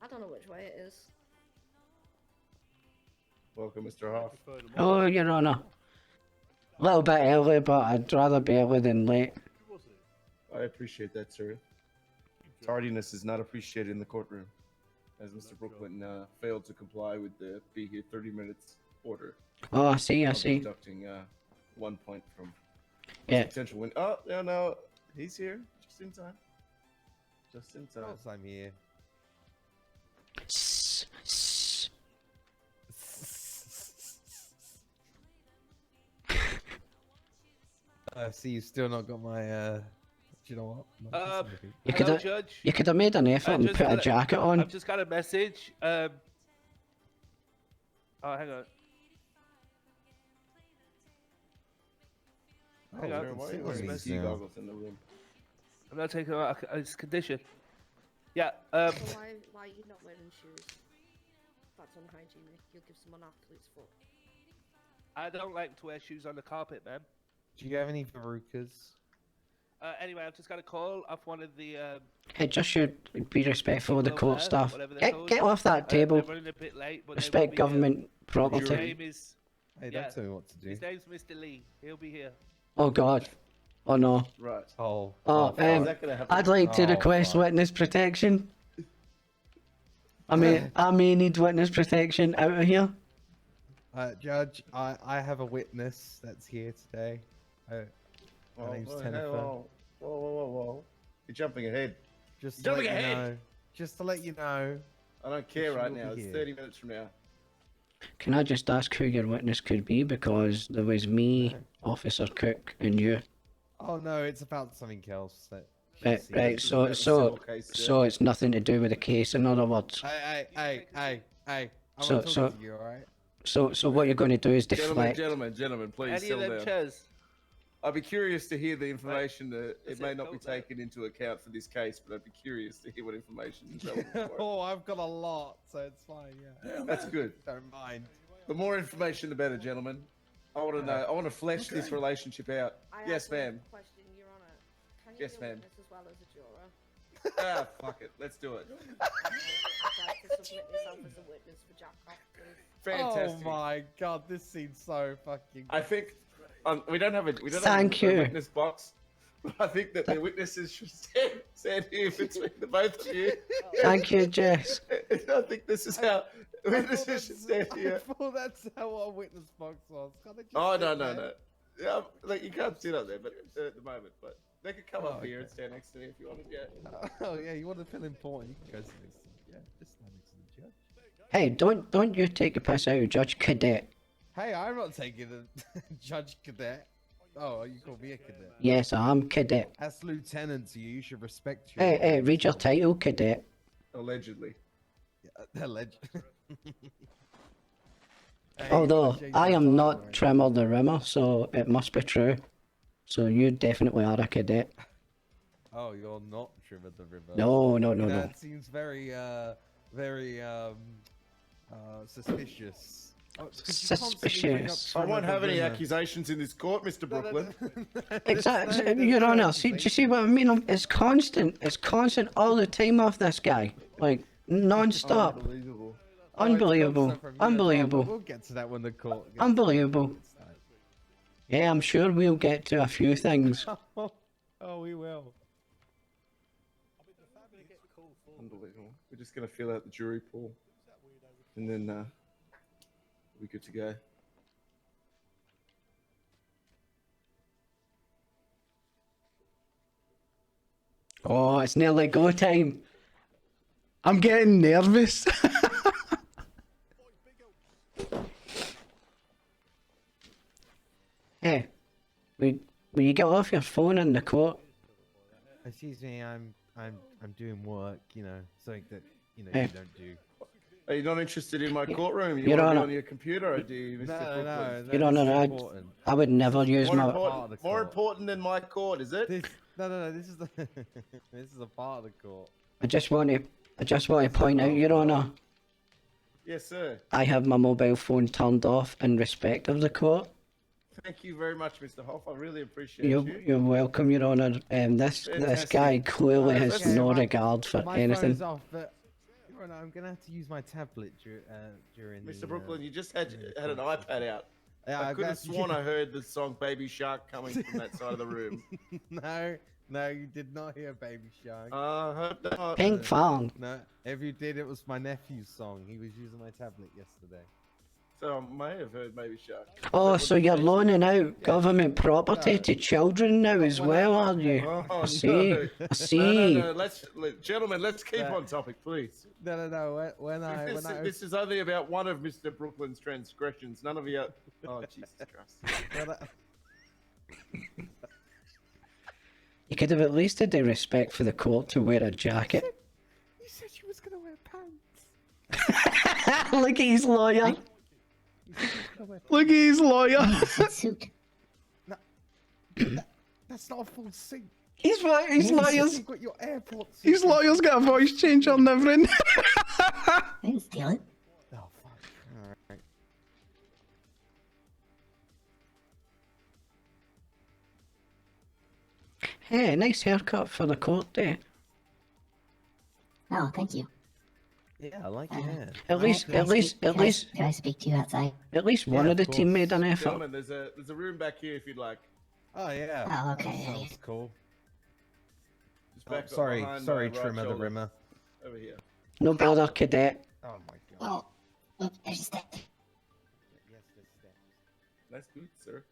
I don't know which way it is. Welcome, Mr. Hoff. Hello, Your Honour. A little bit early, but I'd rather be early than late. I appreciate that, sir. Tardiness is not appreciated in the courtroom, as Mr. Brooklyn failed to comply with the be here 30 minutes order. Oh, I see, I I'll be see. deducting 1 point from Yeah. potential win. Oh, no, he's here, just in time. Just in time. Yes, I'm here. I see you still not got my, do you know what? Hello, Judge. You could have made an effort and put a jacket on. I've just got a message. Oh, hang on. Hang on. Why are you wearing ski goggles in the room? I'm not taking out his condition. Yeah, So why are you not wearing shoes? That's unhygienic. You'll give someone athlete's foot. I don't like to wear shoes on the carpet, man. Do you have any verrucas? Anyway, I've just got a call off one of the, Hey, just should be respectful of the Well, court staff. whatever they're Get called. off that table. they're running a bit late, but they will Respect be government Here. His property. name is, Hey, Yeah. don't tell me what to do. his name's Mr. Lee. He'll be here. Oh God. Oh no. Right. Oh. Oh, Is I'd that gonna happen? like to Oh, request fuck. witness protection. I may need witness protection out of here. Judge, I have a witness that's here today. Her name's Jennifer. Whoa. You're jumping ahead. Just to Jumping let you ahead. know. Just to let you know. I don't care She right will now. be It's here. 30 minutes from now. Can I just ask who your witness could be? Because there was me, Officer Cook, and you. Oh no, it's about something else that. she Right, sees. right. This is So, about the so, civil case, so it's nothing to do with the case. In other words. Hey. I So- want to so- talk to you, alright? So what you're going to do is deflect. Gentlemen, please Any of settle them down. chairs? I'd be curious to hear the information that it That's may it, not be go there. taken into account for this case, but I'd be curious to hear what information is relevant for it. Oh, I've got a lot, so it's fine, yeah. That's good. Don't mind. The more information, the better, gentlemen. I want to know. I want to flesh this relationship out. I Yes, have one ma'am. Question, Your Honour. Can you Yes, be a ma'am. witness as well as a juror? Ah, fuck it. Let's do it. I'd like to submit myself as a witness for Jack Hoff, please. Fantastic. Oh my god, this seems so fucking. I think we don't have a Thank you. witness box. But I think that the witnesses should stand here between the both of you. Thank you, Jess. I think this is how witnesses should stand I here. thought that's how a witness box was. Can't they just Oh sit no. there? Yeah, like you can't sit up there, but at the moment, but they could come Oh, up here okay. and stand next to me if you wanted. Yeah. Oh yeah, you want to feel important? You can go sit next to yeah, just stand next to the judge. Hey, don't you take a piss out of Judge Cadet. Hey, I'm not taking the judge cadet. Oh, you call me a cadet? Yes, I'm Cadet. That's lieutenant to you. You should respect your. Hey, read your title, Cadet. Allegedly. Alleged. Hey, Although, change I your am title, not right? Trimmer the Rimmer, so it must be true. So you definitely are a cadet. Oh, you're not Trimmer the River. No. That seems very, very suspicious. Oh, could you constantly bring up Suspicious. I Trimmer won't the have any Rimmer? accusations in this court, Mr. Brooklyn. Exactly, Your Honour. See, do you see what I mean? It's constant. It's constant all the time off this guy. Like, non-stop. Unbelievable. Oh, it's Unbelievable. constant from you as well, but Unbelievable. We'll get to that when the court. gets Unbelievable. to it. Yeah, I'm sure we'll get to a few things. Oh, we will. Unbelievable. We're just gonna fill out the jury pool, and then we'll be good to go. Oh, it's nearly go time. I'm getting nervous. Hey, will you get off your phone in the court? Excuse me, I'm doing work. You know, something that Hey. you don't do. Are you not interested in my courtroom? You Your want to be Honor. on your computer, or do you, Mr. Brooklyn? Your Honor, this is I- important. I would never use More my. part of important, the more court. important than my court, is it? No, this is the this is a part of the court. I just want to point out, Your Honor, Yes, sir. I have my mobile phone turned off in respect of the court. Thank you very much, Mr. Hoff. I really appreciate you. You're welcome, Your Honor. This Fantastic. guy clearly has Okay, no my- regard for My anything. phone's off, but Your Honor, I'm gonna have to use my tablet during. Mr. Brooklyn, you just had an iPad out. Yeah, I I'm could gonna have sworn I heard the song Baby Shark coming from that side of the room. No, you did not hear Baby Shark. I hope not. Pink Fang. No, if you did, it was my nephew's song. He was using my tablet yesterday. So I may have heard Baby Shark. Oh, so you're loaning out government property to children now as well, are you? Oh, I see. no. I see. No. Gentlemen, let's keep on topic, please. No. This is only about one of Mr. Brooklyn's transgressions. None of you. Oh, Jesus Christ. You could have at least had the respect for the court to wear a jacket. You said you was gonna wear pants. Look at his lawyer. You said you was gonna wear Look at his lawyer. Suit. That's not a full suit. His lawyer's You've got your airport suit. his lawyer's got a voice change on everything. I didn't steal it. Oh fuck. Alright. Hey, nice haircut for the court day. Oh, thank you. Yeah, I like your hair. At least Can I speak to you outside? at least one Yeah, of the of team made an course. effort. Gentlemen, there's a room back here if you'd like. Oh yeah. Oh, okay, That yeah, sounds cool. Just back up Sorry, behind sorry, my right Trimmer the shoulder. Rimmer. Over here. No bother, cadet. Oh my god. Oh, look, there's a step. Yes, there's steps. Nice boots, sir.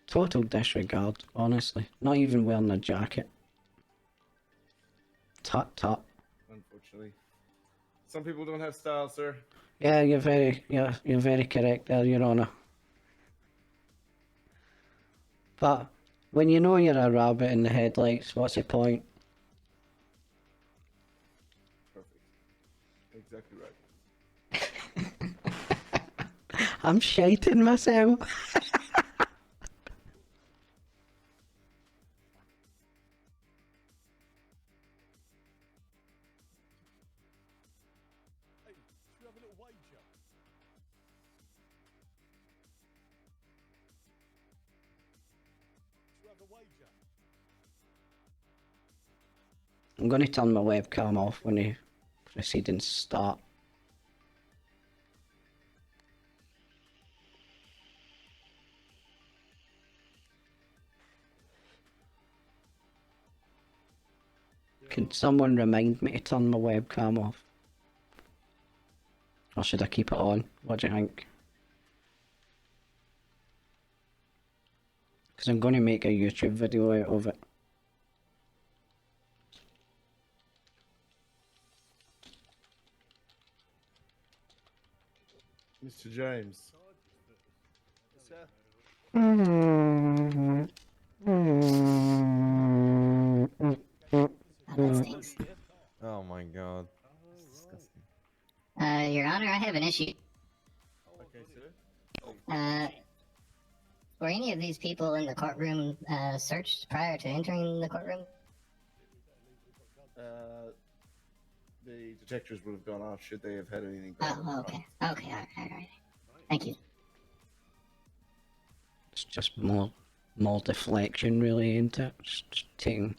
Total disregard, honestly. Not even wearing a jacket. Tut tut. Unfortunately. Some people don't have style, sir. Yeah, you're very correct there, Your Honour. But when you know you're a rabbit in the headlights, what's the point? Perfect. Exactly right. I'm shiting myself. I'm going to turn my webcam off when the proceedings start. Can someone remind me to turn my webcam off? Or should I keep it on? What do you think? Because I'm going to make a YouTube video out of it. Mr. James. Oh, that stinks. Oh my god. That's disgusting. Your Honor, I have an issue. Okay, sir. Were any of these people in the courtroom searched prior to entering the courtroom? The detectors would have gone off should they have had anything. going Oh, on. okay. Okay, alright. Thank you. It's just more deflection, really, ain't it? Just taking.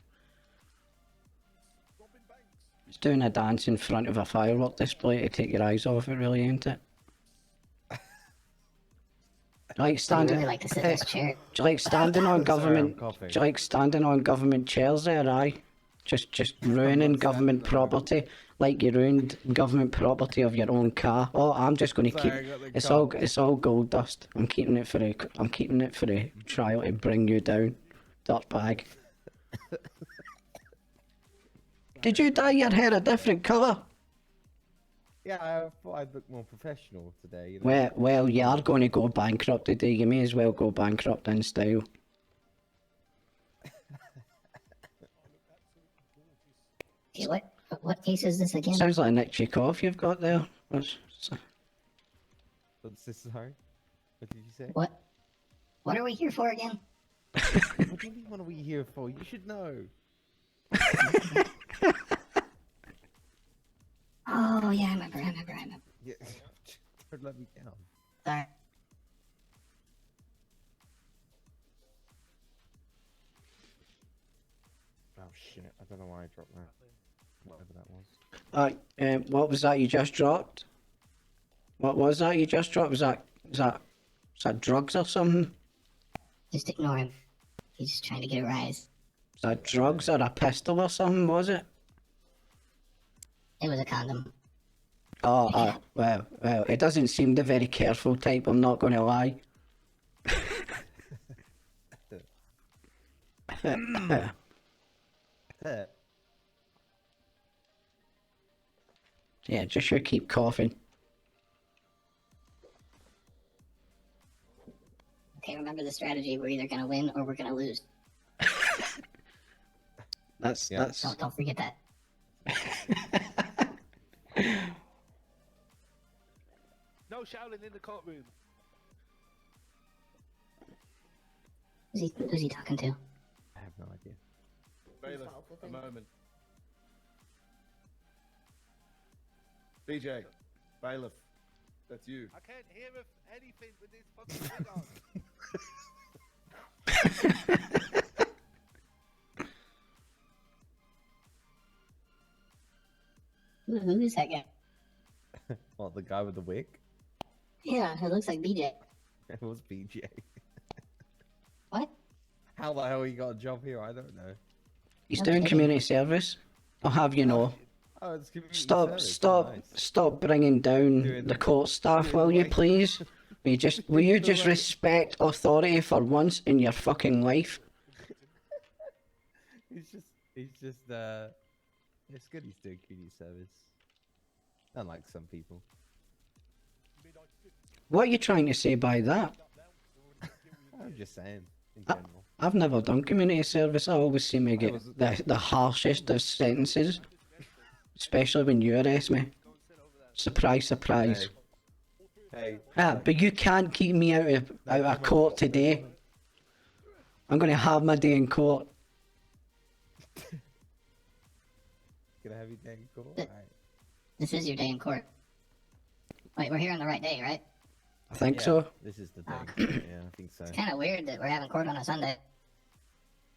It's doing a dance in front of a firework display to take your eyes off it, really, ain't it? Like I'd standing. really like to sit in this chair. Do you like standing on Sorry, government? I'm coughing. Do you like standing on government chairs there? Aye. Just ruining government property, like you ruined government property of your own car. Oh, I'm just going to keep. Sorry, I got the It's all gold dust. I'm keeping it for the trial to bring you down, dirtbag. Did you dye your hair a different colour? Yeah, I thought I'd look more professional today. You know? Well, you are going to go bankrupt today. You may as well go bankrupt in style. What What case is this again? Sounds like an itchy cough you've got there. What's this, sorry? What did you say? What are we here for again? What do you mean, what are we here for? You should know. Oh, yeah, I remember. Yeah. Don't let me down. Sorry. Oh shit, I don't know why I dropped that. Whatever that was. What was that you just dropped? What was that you just dropped? Was that drugs or something? Just ignore him. He's just trying to get a rise. Was that drugs or a pistol or something, was it? It was a condom. Oh, well, it doesn't seem the very careful type, I'm not gonna lie. Yeah, just sure keep coughing. Okay, remember the strategy. We're either gonna win or we're gonna lose. That's Don't forget that. No shouting in the courtroom. Who's he talking to? I have no idea. Bailiff, Powerful a thing. moment. BJ, bailiff, that's you. I can't hear anything with this fucking thing on. Who is that guy? What, the guy with the wig? Yeah, it looks like BJ. It was BJ. What? How the hell he got a job here? I don't know. He's doing Okay. community service. I'll have you know. Oh, it's community Stop, service. stop, Nice. stop bringing down Doing the the- court staff, doing will the you right- please? Will you the just right- respect authority for once in your fucking life? It's good he's doing community service. Unlike some people. What are you trying to say by that? I'm just saying, in general. I've never done community service. I always seem to get was- the harshest of sentences. Especially when you arrest me. Surprise, surprise. Hey, But you can't keep me out of court today. I'm gonna have my day in court. gonna have you day in court? Th- Alright. This is your day in court. Wait, we're here on the right day, right? I think Yeah, so. This is the Ah. day. Yeah, I think so. It's kind of weird that we're having court on a Sunday.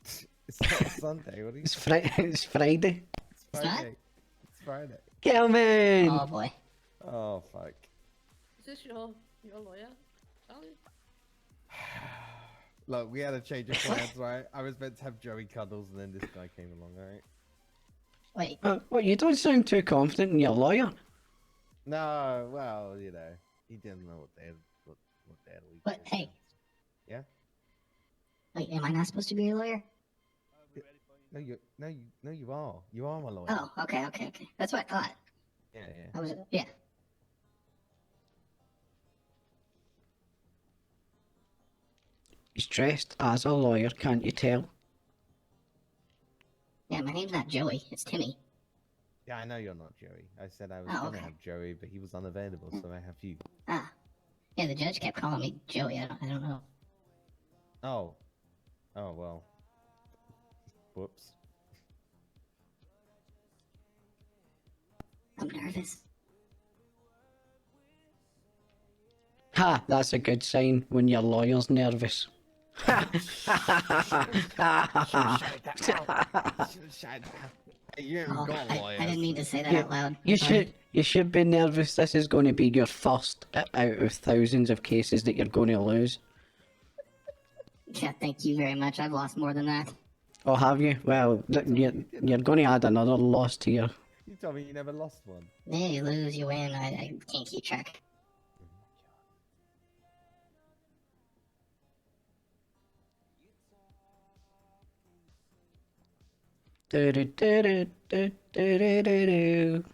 It's not a Sunday, what are you It's it's Friday. It's It's not? Friday. It's Friday. Kelvin! Oh boy. Oh, fuck. Is this your lawyer, Charlie? Look, we had a change of plans, right? I was meant to have Joey Cuddles, and then this guy came along, alright? Wait, Well, you don't sound too confident in your lawyer. No, well, you know, he didn't know what the hell he But, did. hey. Yeah? wait, am I not supposed to be your lawyer? No, you are. You are my lawyer. Oh, okay. That's what I thought. Yeah. I was, yeah. He's dressed as a lawyer, can't you tell? Yeah, my name's not Joey, it's Timmy. Yeah, I know you're not Joey. I said I was Oh, gonna okay. have Joey, but he was unavailable, so I have you. Ah. Yeah, the judge kept calling me Joey, I don't know. Oh. Oh, well. Whoops. I'm nervous. Ha! That's a good sign when your lawyer's nervous. You haven't Oh, got I lawyers. didn't mean to say that Yeah, out loud. You Sorry. should be nervous. This is going to be your first out of thousands of cases that you're going to lose. Yeah, thank you very much. I've lost more than that. Oh, have you? Well, you're going to add another loss to your... You told me you never lost one. Yeah, you lose, you win. I can't keep track. Do-do-do-do-do-do-do-do.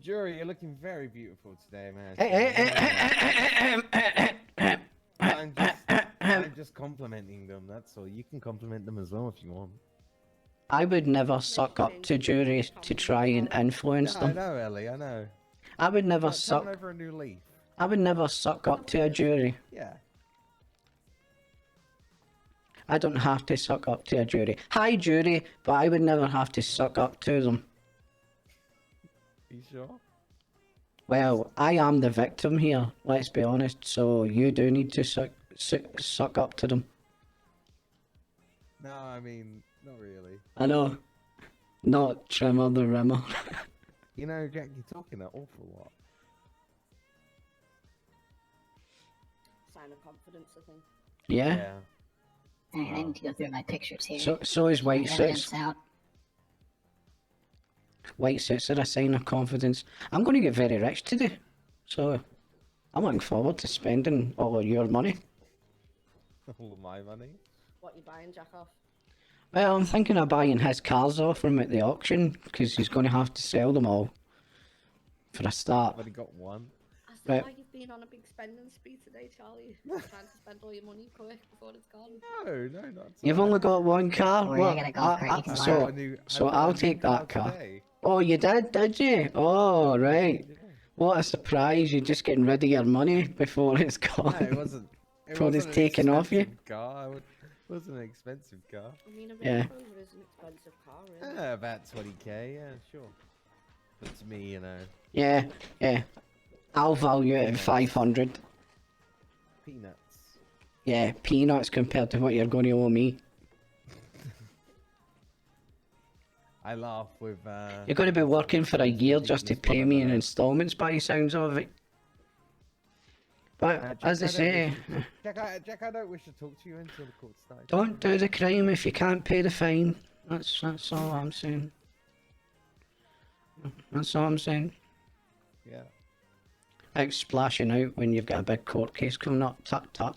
Jury, you're looking very beautiful today, man. I'm just complimenting them, that's all. You can compliment them as well if you want. I would never suck up to juries to try and influence Yeah, I them. know, Ellie. I know. I would never Turn suck. over a new leaf. I would never suck up to a jury. Yeah. I don't have to suck up to a jury. Hi, jury, but I would never have to suck up to them. You sure? Well, I am the victim here, let's be honest, so you do need to suck up to them. No, I mean, not really. I know. Not Trimmer the Rimmer. You know, Jack, you're talking an awful lot. Sign of confidence, I think. Yeah? Alright, I need to go through my pictures here. So is white Evidence suits. out. White suits are a sign of confidence. I'm going to get very rich today, so I'm looking forward to spending all of your money. All of my money? What you buying, Jack off? Well, I'm thinking of buying his cars off him at the auction, because he's going to have to sell them all. For a start. I've only got one. I see Right. why you've been on a big spending spree today, Charlie. Trying to spend all your money quick before it's gone. No, not at You've all. only got one car? Or you're gonna go crazy I bought so, a new- I so bought a I'll new take that car. today. Oh, you did you? Oh, right. Yeah. What a surprise, you're just getting rid of your money before it's No, gone. it wasn't. It Before it's wasn't an taken off you. expensive Car. It wasn't an expensive car. I mean, a Range Yeah. Rover is an expensive car, really. About 20k, yeah, sure. But to me, you know, Yeah, yeah. I'll value it at 500. peanuts. Yeah, peanuts compared to what you're going to owe me. I laugh with. You're going to be working for a year just to pay me in installments by the sounds of it. But, as I say, Jack, I don't wish to talk to you until the court starts. don't do the crime if you can't pay the fine. That's all I'm saying. That's all I'm saying. Yeah. Like splashing out when you've got a big court case coming up. Tut tut.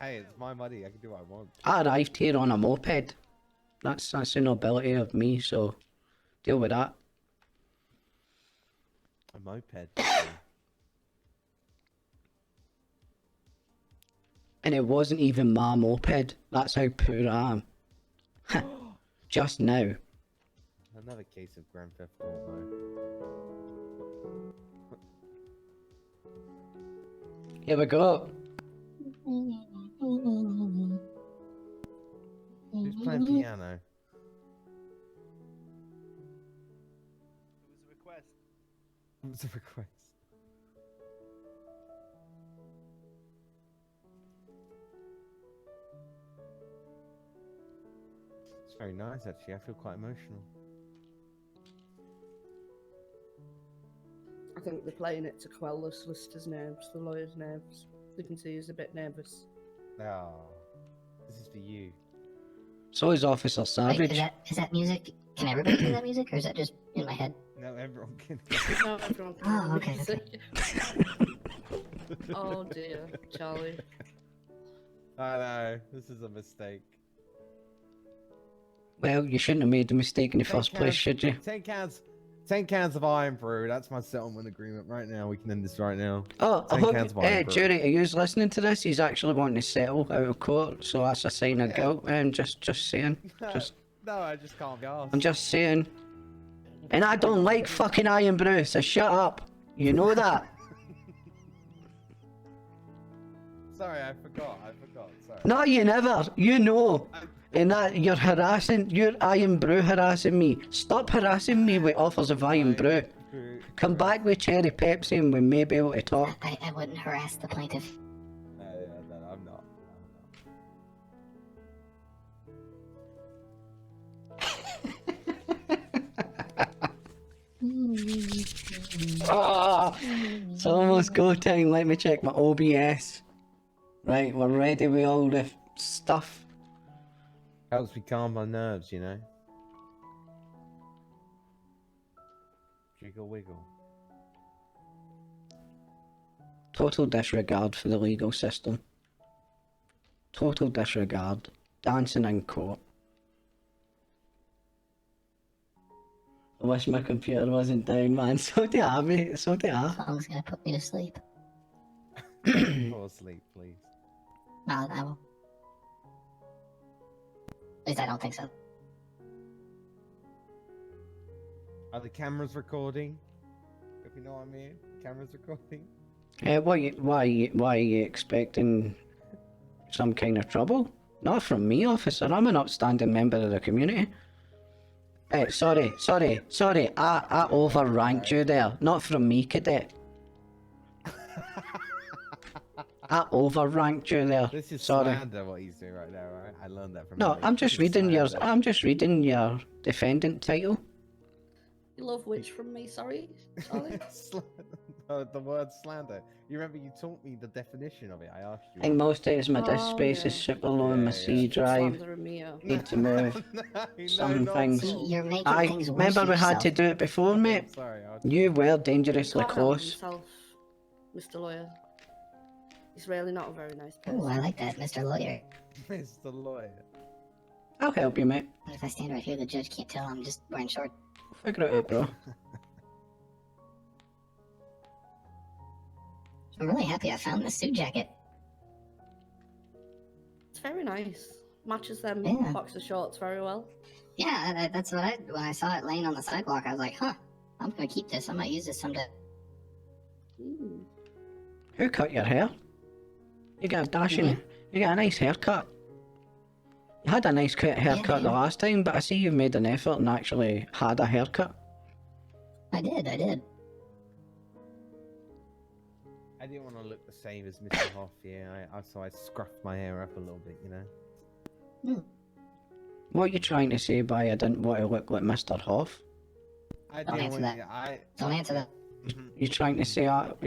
Hey, it's my money. I can do what I want. I arrived here on a moped. That's the nobility of me, so deal with that. A moped. And it wasn't even my moped. That's how poor I am. Just now. Another case of Grand Theft Auto. Here we go. Who's playing piano? It was a request. What was the request? It's very nice, actually. I feel quite emotional. I think they're playing it to quell the solicitor's nerves, the lawyer's nerves. They can see he's a bit nervous. Oh, this is for you. So is Officer Wait, Savage. is that music? Can everybody hear that music, or is that just in my head? No, everyone can. No, everyone can Oh, hear okay, music. Oh dear, Charlie. I know, this is a mistake. Well, you shouldn't have made the mistake in the first place, should you? 10 cans of iron brew. That's my settlement agreement right now. We can end this right now. Oh, I 10 hope, cans of iron brew. Jury, are you listening to this? He's actually wanting to settle out of court, so that's a sign of Yeah. guilt. Just saying. Just, No, I just can't be asked. I'm just saying. And I don't like fucking iron brew, so shut up. You know that. Sorry, I forgot. Sorry. No, you never. You know. And that you're iron brew harassing me. Stop harassing me with offers of iron brew. Come back with cherry Pepsi and we may be able to talk. I wouldn't harass the plaintiff. No, I'm not. Ah, it's almost go time. Let me check my OBS. Right, we're ready with all the stuff. Helps me calm my nerves, you know. Jiggle wiggle. Total disregard for the legal system. Total disregard. Dancing in court. I wish my computer wasn't down, man. So do I, mate. So do I. Song's gonna put me to sleep. Fall asleep, please. No, I won't. At least I don't think so. Are the cameras recording? If you know what I mean. Cameras recording. Why are you expecting some kind of trouble? Not from me, officer. I'm an upstanding member of the community. Sorry. I overranked you there. Not from me, cadet. I overranked you there. This is Sorry. slander what he's doing right now, right? I learned that from No, Ellie. I'm just This is reading your. slander. I'm just reading your defendant title. You love which from me, sorry? Charlie? The word slander. You remember you taught me the definition of it. I asked you. I think most days my disk Oh, space yeah. is super low in my Yeah, C Keep drive. slandering me, yeah. Need to move some not things. at all. You're making I things worse remember for we had to yourself. do it before, I'm mate. sorry. You were dangerously Can't help close. himself, Mr. Lawyer. He's really not a very nice Oh, person. I like that, Mr. Lawyer. Mr. Lawyer. I'll help you, mate. What if I stand right here? The judge can't tell I'm just wearing shorts. Figure it out, bro. I'm really happy I found this suit jacket. It's very nice. Matches them Yeah. boxer shorts very well. Yeah, that's what when I saw it laying on the sidewalk, I was like, huh, I'm gonna keep this. I might use this someday. Mm. Who cut your hair? You got a dashing. You got a nice haircut. You had a nice haircut the Yeah. last time, but I see you've made an effort and actually had a haircut. I did. I didn't want to look the same as Mr. Hoff, yeah. So I scruffed my hair up a little bit, you know. What are you trying to say by I didn't want to look like Mr. Hoff? I Don't didn't answer want that. Don't answer that. You're trying to say what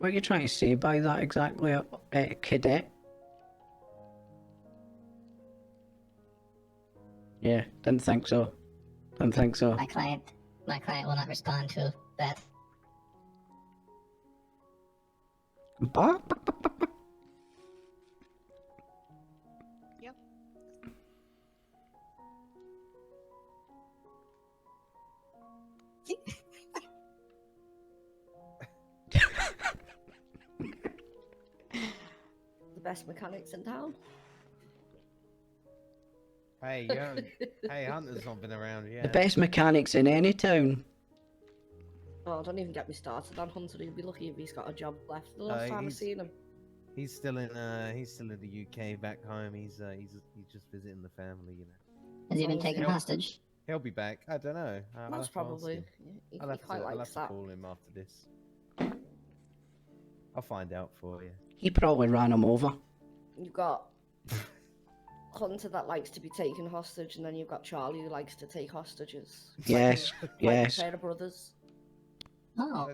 are you trying to say by that exactly, cadet? Yeah, didn't think so. My client will not respond to that. Yep. The best mechanics in town. Hey, hey, Hunter's not been around The yet. best mechanics in any town. Oh, don't even get me started on Hunter. He'll be lucky if he's got a job left. The last time I he's- seen him. He's still in the UK back home. He's just visiting the family, you know. Has he been Oh, taken yeah. hostage? He'll be back. I don't know. I'll have Most to ask probably. him. He I'll have, quite to, I'll likes have to that. call him after this. I'll find out for you. He probably ran him over. You've got Hunter that likes to be taken hostage, and then you've got Charlie who likes to take hostages. Yes, Like yes. a pair of brothers. Oh,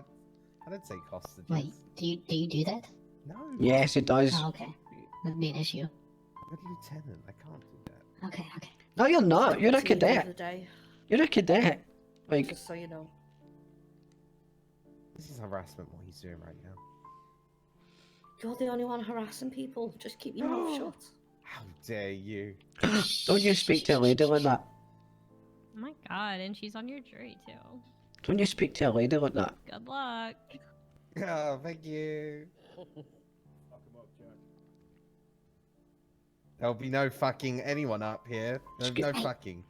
I don't take hostages. wait. Do you do that? No. Yes, it does. Oh, okay. That'd be an issue. I'm a lieutenant. I can't do that. Okay. No, you're not. You're a It's the end of cadet. the day, You're a cadet. Like, just so you know. This is harassment. What he's doing right now. You're the only one harassing people. Just keep your mouth shut. How dare you? don't you speak to a lady like that. Oh my god, and she's on your jury too. Don't you speak to a lady like that. Good luck. Oh, thank you. There'll be no fucking anyone up here. No fucking.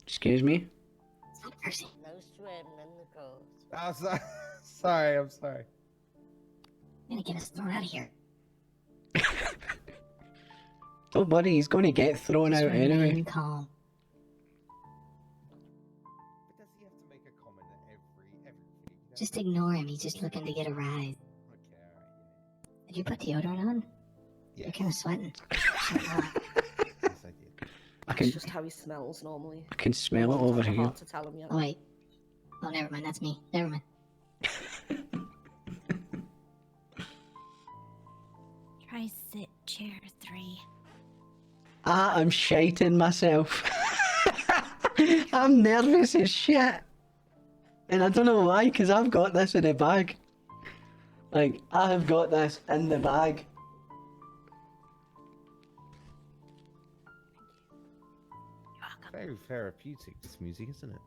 Excuse me? It's not a person. No swimming in the coast. Oh, sorry. I'm sorry. You're gonna get us thrown out of here. Don't worry, he's going to get thrown Just out anyway. remain calm. But does he have to make a comment at every thing? Just ignore him. He's just looking to get a rise. Okay, alright. Did you put deodorant on? Yeah. You're kind of sweating. Yes, I did. I It's can, just how he smells normally. I can smell it over here. Hard to tell him yet. Oh wait. Oh, never mind. That's me. Never mind. Try sit chair 3. I'm shiting myself. I'm nervous as shit. And I don't know why, because I've got this in the bag. Like, I have got this in the bag. Very therapeutic, this music, isn't it?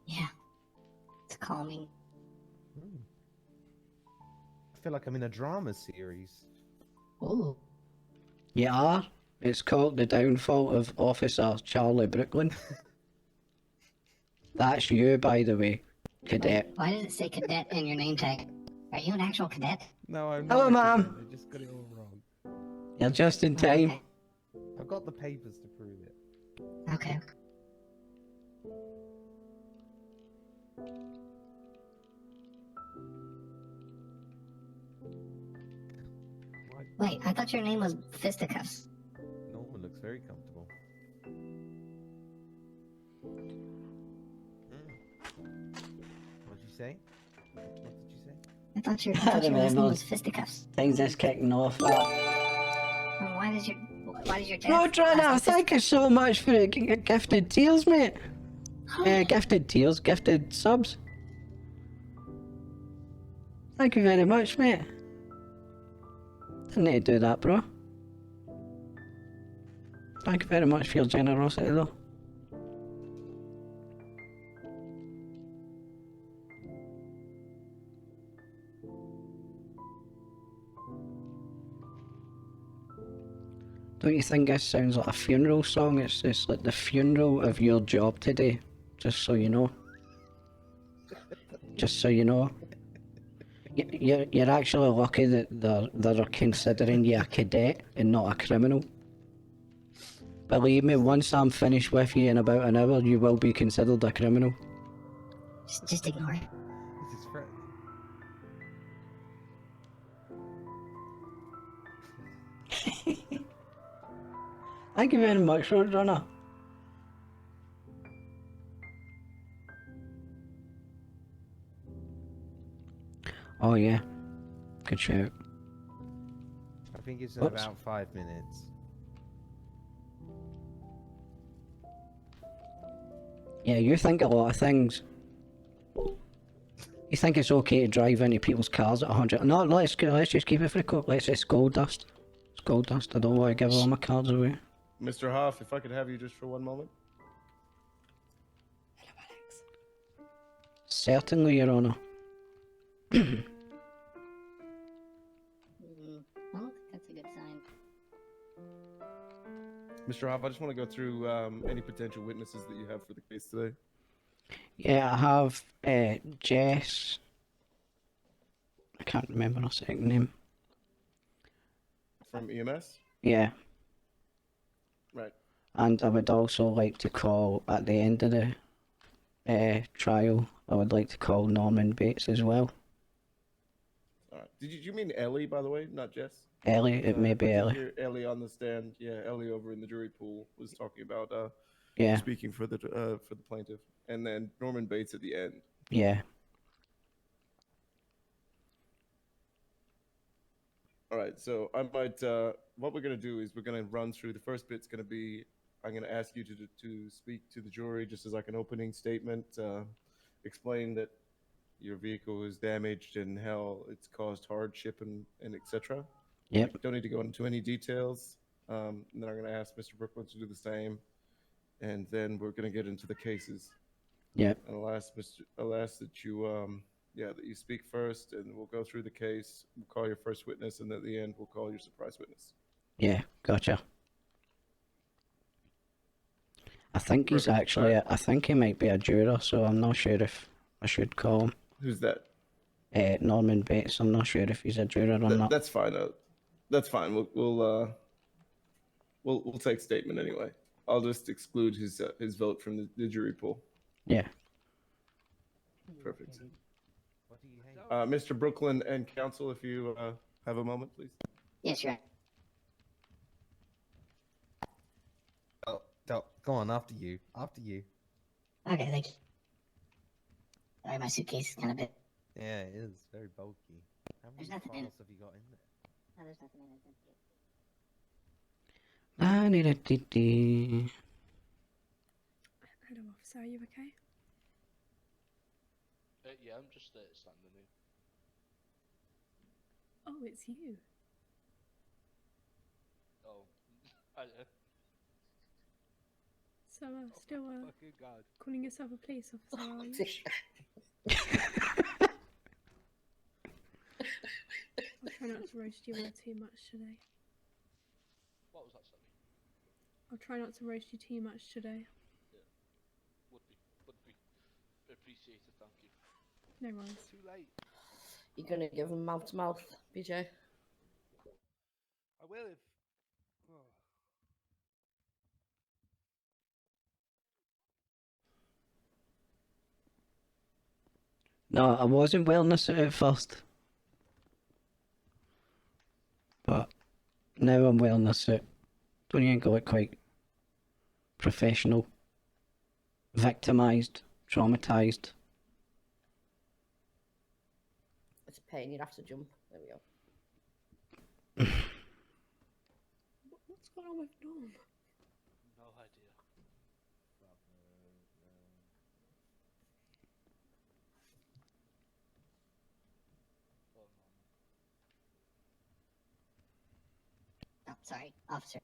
Yeah. It's calming. Hmm. I feel like I'm in a drama series. Ooh. You are. It's called The Downfall of Officer Charlie Brooklyn. That's you, by the way, cadet. Why does it say cadet in your name tag? Are you an actual cadet? No, I'm Hello, not. a ma'am. cadet, I just got it all wrong. You're just in Oh, time. okay. I've got the papers to prove it. Okay. Why? Wait, I thought your name was Fisticuffs. Norman looks very comfortable. What'd you say? What did you say? I thought your I last name remember. was Fisticuffs. Things just kicking off. Why does your dad? Roadrunner, last name thank you so much for the gifted tears, mate. Gifted tears, gifted subs. Thank you very much, mate. Didn't need to do that, bro. Thank you very much for your generosity, though. Don't you think this sounds like a funeral song? It's just like the funeral of your job today. Just so you know. Just so you know. You're actually lucky that they're considering you a cadet and not a criminal. Believe me, once I'm finished with you in about an hour, you will be considered a criminal. Just ignore it. This is threatening. Thank you very much, Roadrunner. Oh yeah, good shout. I think it's in Whoops. about 5 minutes. Yeah, you think a lot of things. You think it's okay to drive into people's cars at 100? No, let's just keep it for the court. It's gold dust. It's gold dust. I don't want to give all my cards away. Mr. Hoff, if I could have you just for one moment. Certainly, Your Honor. I don't think that's a good sign. Mr. Hoff, I just want to go through any potential witnesses that you have for the case today. Yeah, I have Jess. I can't remember her second name. From EMS? Yeah, Right. and I would also like to call at the end of the trial. I would like to call Norman Bates as well. All right. Did you mean Ellie, by the way, not Jess? Ellie, it may be I did Ellie. hear Ellie on the stand. Yeah, Ellie over in the jury pool was talking about Yeah, speaking for the plaintiff, and then Norman Bates at the end. yeah. All right, so I might. What we're gonna do is we're gonna run through. The first bit's gonna be I'm gonna ask you to speak to the jury just as like an opening statement, explain that your vehicle is damaged and how it's caused hardship and etc. Yep. Don't need to go into any details. And then I'm gonna ask Mr. Brooklyn to do the same, and then we're gonna get into the cases. Yep. And I'll ask that you that you speak first, and we'll go through the case. We'll call your first witness, and at the end, we'll call your surprise witness. Yeah, gotcha. I think he's Perfect. actually, Alright. I think he might be a juror, so I'm not sure if I should call him. Who's that? Norman Bates, I'm not sure if he's a juror or not. That's fine. That's fine. We'll take statement anyway. I'll just exclude his vote from the jury pool. Yeah. Perfect. What do you hate? Mr. Brooklyn and counsel, if you have a moment, please. Yes, you're right. Go on, after you. After you. Okay, thank you. Sorry, my suitcase is kind of big. Yeah, it is very bulky. How many There's nothing in files have you got in there? No, there's nothing in it. Hello, officer. Are you okay? Yeah, I'm just standing here. Oh, it's you. Oh, So, still fucking god. calling yourself a police officer, are you? I'll try not to roast you all too much today. What was that, sorry? I'll try not to roast you too much today. Would be. Appreciate it, thank you. No worries. Too late. You're gonna give him mouth to mouth, BJ. I will if. Oh. No, I wasn't wellness at first. But now I'm wellness it. Don't you think I look quite professional? Victimised, traumatised. It's a pain. You'd have to jump. There we go. What's going on with Norm? No idea. Oh, sorry, officer.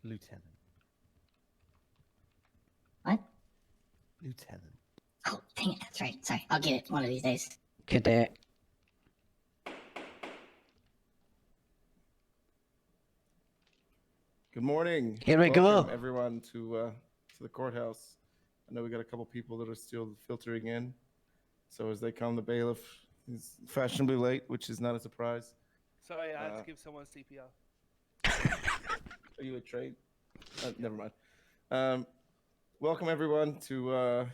Lieutenant. What? Lieutenant. Oh, dang it, that's right. Sorry, I'll get it one of these days. Cadet. Good morning. Here we Welcome, go. everyone, to the courthouse. I know we got a couple people that are still filtering in. So as they come, the bailiff is fashionably late, which is not a surprise. Sorry, I had to give someone CPR. Are you a trade? Never mind. Welcome, everyone, to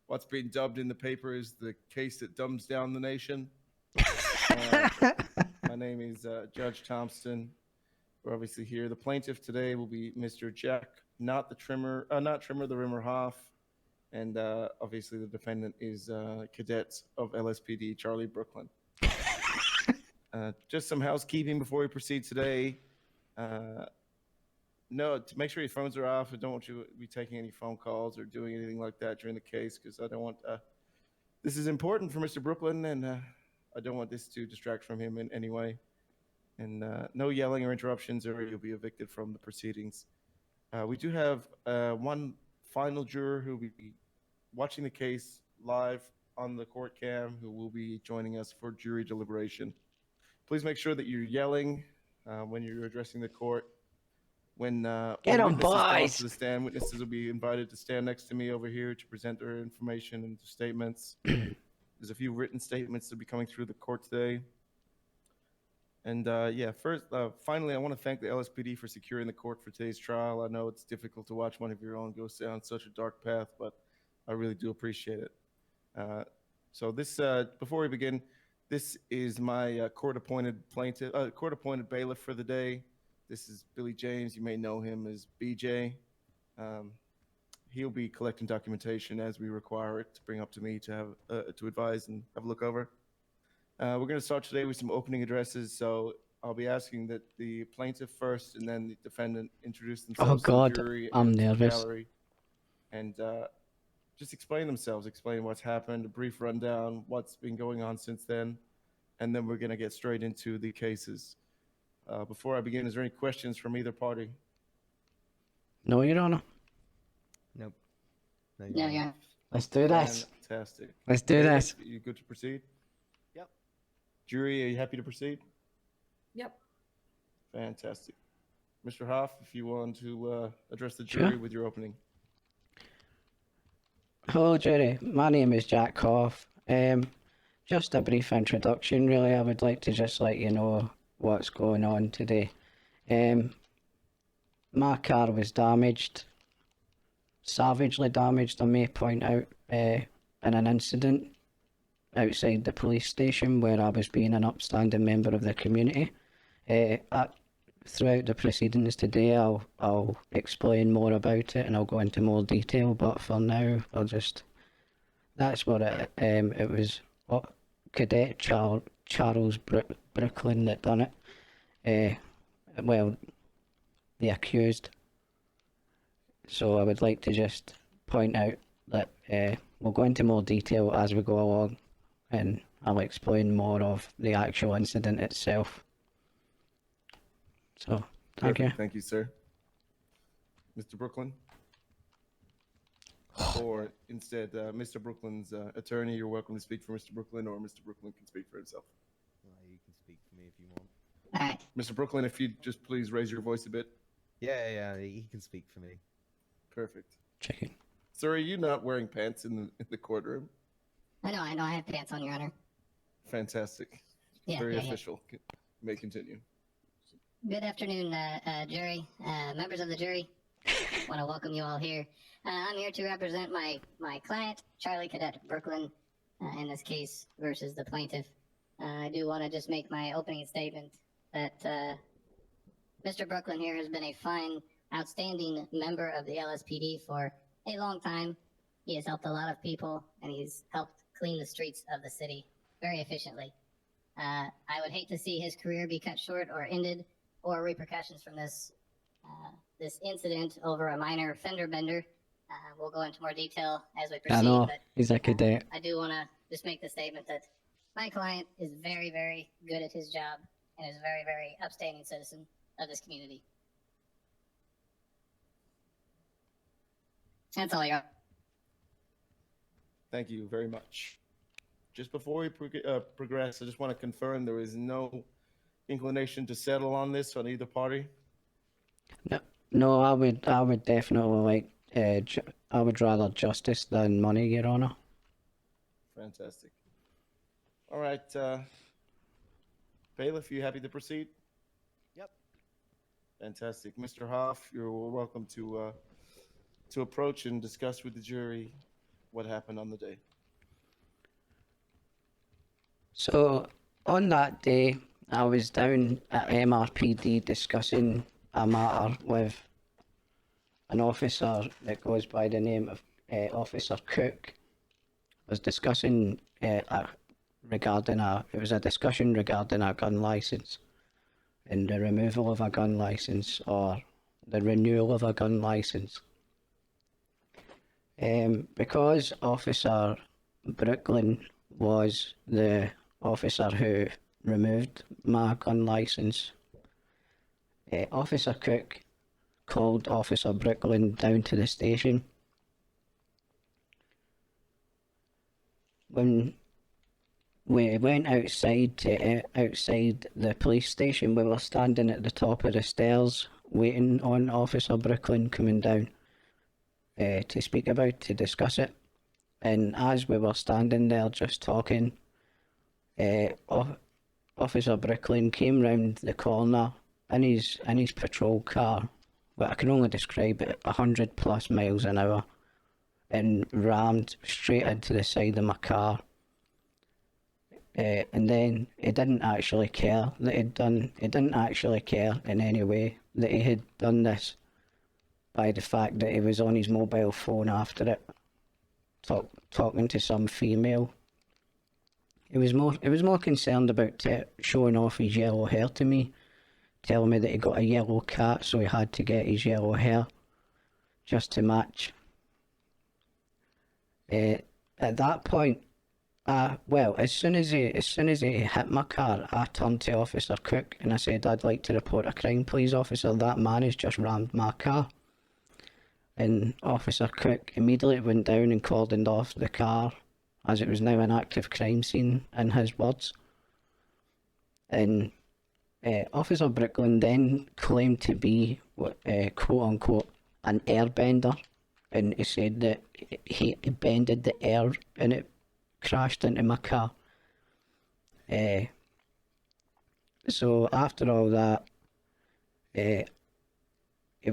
what's been dubbed in the paper as the case that dumbs down the nation. My name is Judge Thompson. We're obviously here. The plaintiff today will be Mr. Jack, not Trimmer, the Rimmer Hoff. And obviously the defendant is Cadet of LSPD, Charlie Brooklyn. Just some housekeeping before we proceed today. No, to make sure your phones are off. I don't want you to be taking any phone calls or doing anything like that during the case, because I don't want. This is important for Mr. Brooklyn, and I don't want this to distract from him in any way. And no yelling or interruptions, or you'll be evicted from the proceedings. We do have one final juror who will be watching the case live on the court cam, who will be joining us for jury deliberation. Please make sure that you're yelling when you're addressing the court. When Get 'em, witnesses come up boys. to the stand, witnesses will be invited to stand next to me over here to present their information and statements. There's a few written statements that will be coming through the court today. And finally, I want to thank the LSPD for securing the court for today's trial. I know it's difficult to watch one of your own go down such a dark path, but I really do appreciate it. So this, before we begin, this is my court-appointed bailiff for the day. This is Billy James. You may know him as BJ. He'll be collecting documentation as we require it to bring up to me to have to advise and have a look over. We're going to start today with some opening addresses. So I'll be asking that the plaintiff first, and then the defendant introduce themselves to God, the jury I'm and to the nervous. gallery, and just explain themselves, explain what's happened, a brief rundown, what's been going on since then, and then we're going to get straight into the cases. Before I begin, is there any questions from either party? No, Your Honor. Nope. No, Yeah, yeah. Let's do this. Fantastic. Let's do Bailiff, this. You good to proceed? Yep. Jury, are you happy to proceed? Yep. Fantastic. Mr. Hoff, if you want to address the Sure. jury with your opening. Hello, Jerry. My name is Jack Hoff. Just a brief introduction, really. I would like to just let you know what's going on today. My car was damaged, savagely damaged, I may point out, in an incident outside the police station where I was being an upstanding member of the community. Throughout the proceedings today, I'll explain more about it and I'll go into more detail, but for now, that's what it was. What Cadet Charles Brooklyn that done it. Well, the accused. So I would like to just point out that we'll go into more detail as we go along, and I'll explain more of the actual incident itself. So, thank you. Perfect. Thank you, sir. Mr. Brooklyn? Or instead, Mr. Brooklyn's attorney, you're welcome to speak for Mr. Brooklyn, or Mr. Brooklyn can speak for himself. You can speak for me if you want. Alright. Mr. Brooklyn, if you'd just please raise your voice a bit. Yeah, he can speak for me. Perfect. Chicken. Sir, are you not wearing pants in the courtroom? I know, I have pants on, Your Honor. Fantastic. Yeah, Very yeah, yeah. official. You may continue. Good afternoon, jury, members of the jury. Want to welcome you all here. I'm here to represent my client, Charlie Cadet Brooklyn, in this case versus the plaintiff. I do want to just make my opening statement that Mr. Brooklyn here has been a fine, outstanding member of the LSPD for a long time. He has helped a lot of people, and he's helped clean the streets of the city very efficiently. I would hate to see his career be cut short or ended, or repercussions from this incident over a minor fender bender. We'll go into more detail as we proceed. I know, but he's a cadet. I do want to just make the statement that my client is very, very good at his job and is a very, very upstanding citizen of this community. That's all, Your Honor. Thank you very much. Just before we progress, I just want to confirm there is no inclination to settle on this on either party. No, I would definitely like, I would rather justice than money, Your Honor. Fantastic. All right, bailiff, you happy to proceed? Yep. Fantastic. Mr. Hoff, you're welcome to approach and discuss with the jury what happened on the day. So, on that day, I was down at MRPD discussing a matter with an officer that goes by the name of Officer Cook. I was discussing it was a discussion regarding a gun license and the removal of a gun license or the renewal of a gun license. Because Officer Brooklyn was the officer who removed my gun license, Officer Cook called Officer Brooklyn down to the station. When we went outside the police station, we were standing at the top of the stairs waiting on Officer Brooklyn coming down to discuss it. And as we were standing there just talking, Officer Brooklyn came round the corner in his patrol car, but I can only describe it 100+ miles an hour, and rammed straight into the side of my car. And then he didn't actually care that he didn't actually care in any way that he had done this by the fact that he was on his mobile phone after it, talking to some female. He was more concerned about showing off his yellow hair to me, telling me that he got a yellow cat, so he had to get his yellow hair just to match. At that point, as soon as he hit my car, I turned to Officer Cook and I said, "I'd like to report a crime, please, officer. That man has just rammed my car." And Officer Cook immediately went down and cordoned off the car, as it was now an active crime scene, in his words. And Officer Brooklyn then claimed to be, quote unquote, an airbender, and he said that he bended the air and it crashed into my car. So after all that, it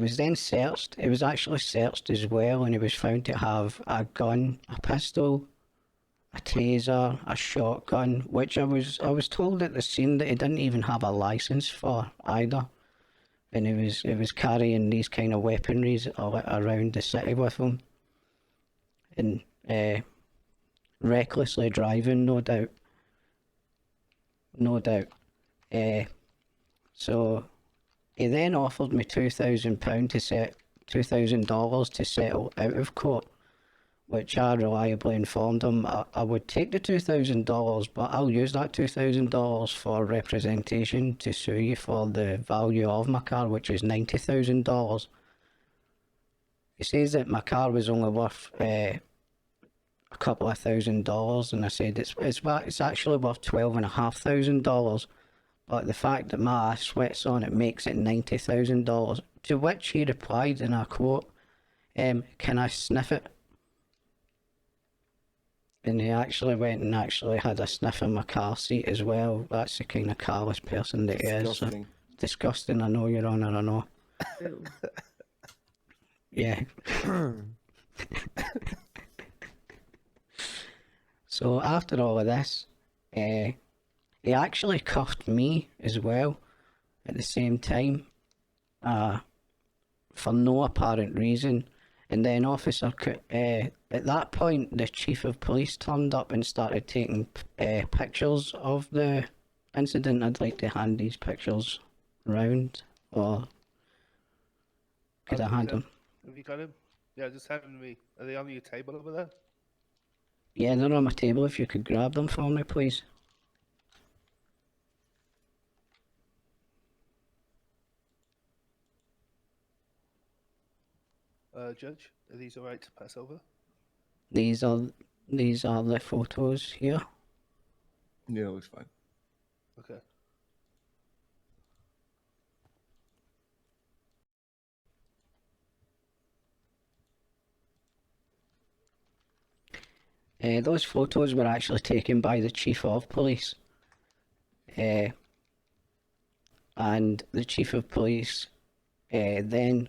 was then searched. It was actually searched as well, and he was found to have a gun, a pistol, a taser, a shotgun, which I was told at the scene that he didn't even have a license for either. And he was carrying these kind of weaponries around the city with him. And recklessly driving, no doubt. No doubt. So he then offered me $2,000 to settle out of court, which I reliably informed him I would take the $2,000, but I'll use that $2,000 for representation to sue you for the value of my car, which is $90,000. He says that my car was only worth a couple of $1,000, and I said it's actually worth $12,500. But the fact that my ass sweats on it makes it $90,000. To which he replied, and I quote, "Can I sniff it?" And he actually went and actually had a sniff in my car seat as well. That's the kind of careless person that he is. Disgusting. Disgusting, I know, Your Honour, I know. Ew. Yeah. So after all of this, he actually cuffed me as well at the same time, for no apparent reason. And then at that point, the chief of police turned up and started taking pictures of the incident. I'd like to hand these pictures round, or could I hand them? Have you got him? Yeah, just hand them to me. Are they on your table over there? Yeah, they're on my table. If you could grab them for me, please. Judge, are these alright to pass over? These are the photos here. Yeah, it looks fine. Okay. Those photos were actually taken by the chief of police. And the chief of police then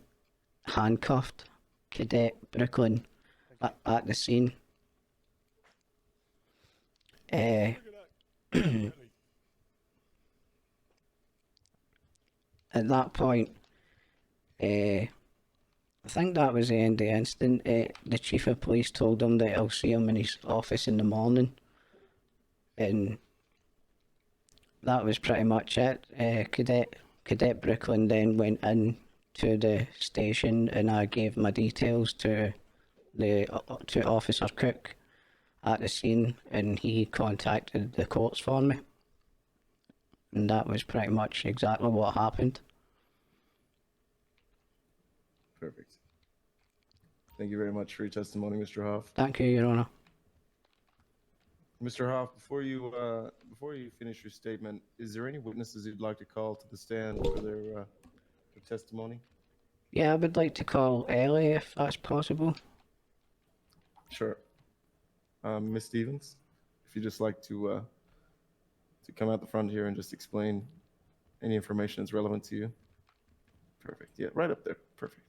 handcuffed Cadet Brooklyn at the scene. At that point, I think that was the end of the incident. The chief of police told him that I'll see him in his office in the morning, and that was pretty much it. Cadet Brooklyn then went in to the station, and I gave my details to Officer Cook at the scene, and he contacted the courts for me. And that was pretty much exactly what happened. Perfect. Thank you very much for your testimony, Mr. Hoff. Thank you, Your Honour. Mr. Hoff, before you finish your statement, is there any witnesses you'd like to call to the stand for their testimony? Yeah, I would like to call Ellie if that's possible. Sure. Miss Stevens, if you'd just like to come out the front here and just explain any information that's relevant to you. Perfect. Yeah, right up there. Perfect.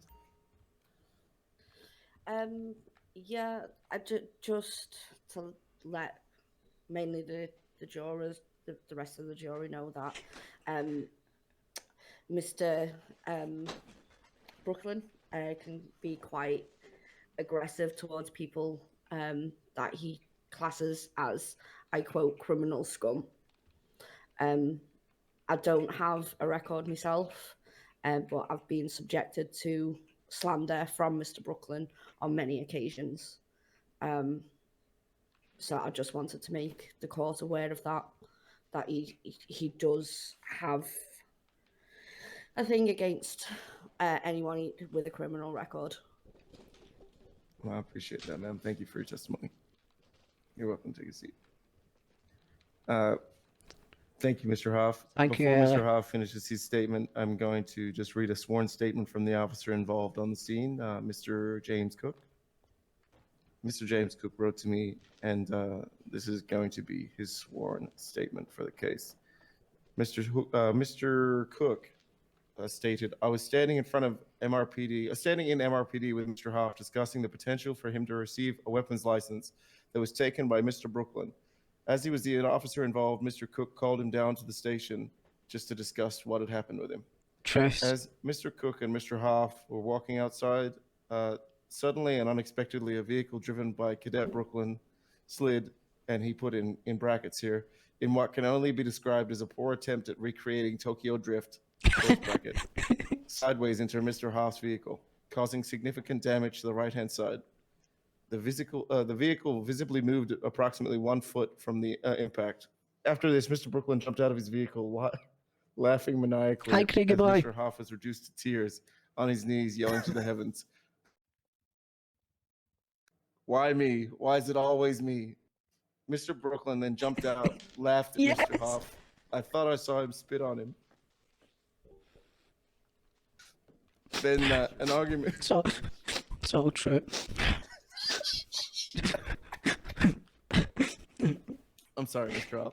Yeah, just to let mainly the jurors, the rest of the jury know that Mr. Brooklyn can be quite aggressive towards people that he classes as, I quote, criminal scum. I don't have a record myself, but I've been subjected to slander from Mr. Brooklyn on many occasions. So I just wanted to make the court aware of that he does have a thing against anyone with a criminal record. Well, I appreciate that, ma'am. Thank you for your testimony. You're welcome. Take a seat. Thank you, Mr. Hoff. Thank you, Before Mr. Ellie. Hoff finishes his statement, I'm going to just read a sworn statement from the officer involved on the scene, Mr. James Cook. Mr. James Cook wrote to me, and this is going to be his sworn statement for the case. Mr. Cook stated, I was standing in front of standing in MRPD with Mr. Hoff, discussing the potential for him to receive a weapons license that was taken by Mr. Brooklyn. As he was the officer involved, Mr. Cook called him down to the station just to discuss what had happened with him. Truth. As Mr. Cook and Mr. Hoff were walking outside, suddenly and unexpectedly, a vehicle driven by Cadet Brooklyn slid, and he put in brackets here, in what can only be described as a poor attempt at recreating Tokyo Drift, close bracket, sideways into Mr. Hoff's vehicle, causing significant damage to the right-hand side. The vehicle visibly moved approximately 1 foot from the impact. After this, Mr. Brooklyn jumped out of his vehicle, laughing maniacally. Hi, Craigie as boy. Mr. Hoff was reduced to tears, on his knees, yelling to the heavens. Why me? Why is it always me? Mr. Brooklyn then jumped out, laughed at Mr. Hoff. I thought I saw him spit on him. Then an argument. It's all true. I'm sorry, Mr. Hoff.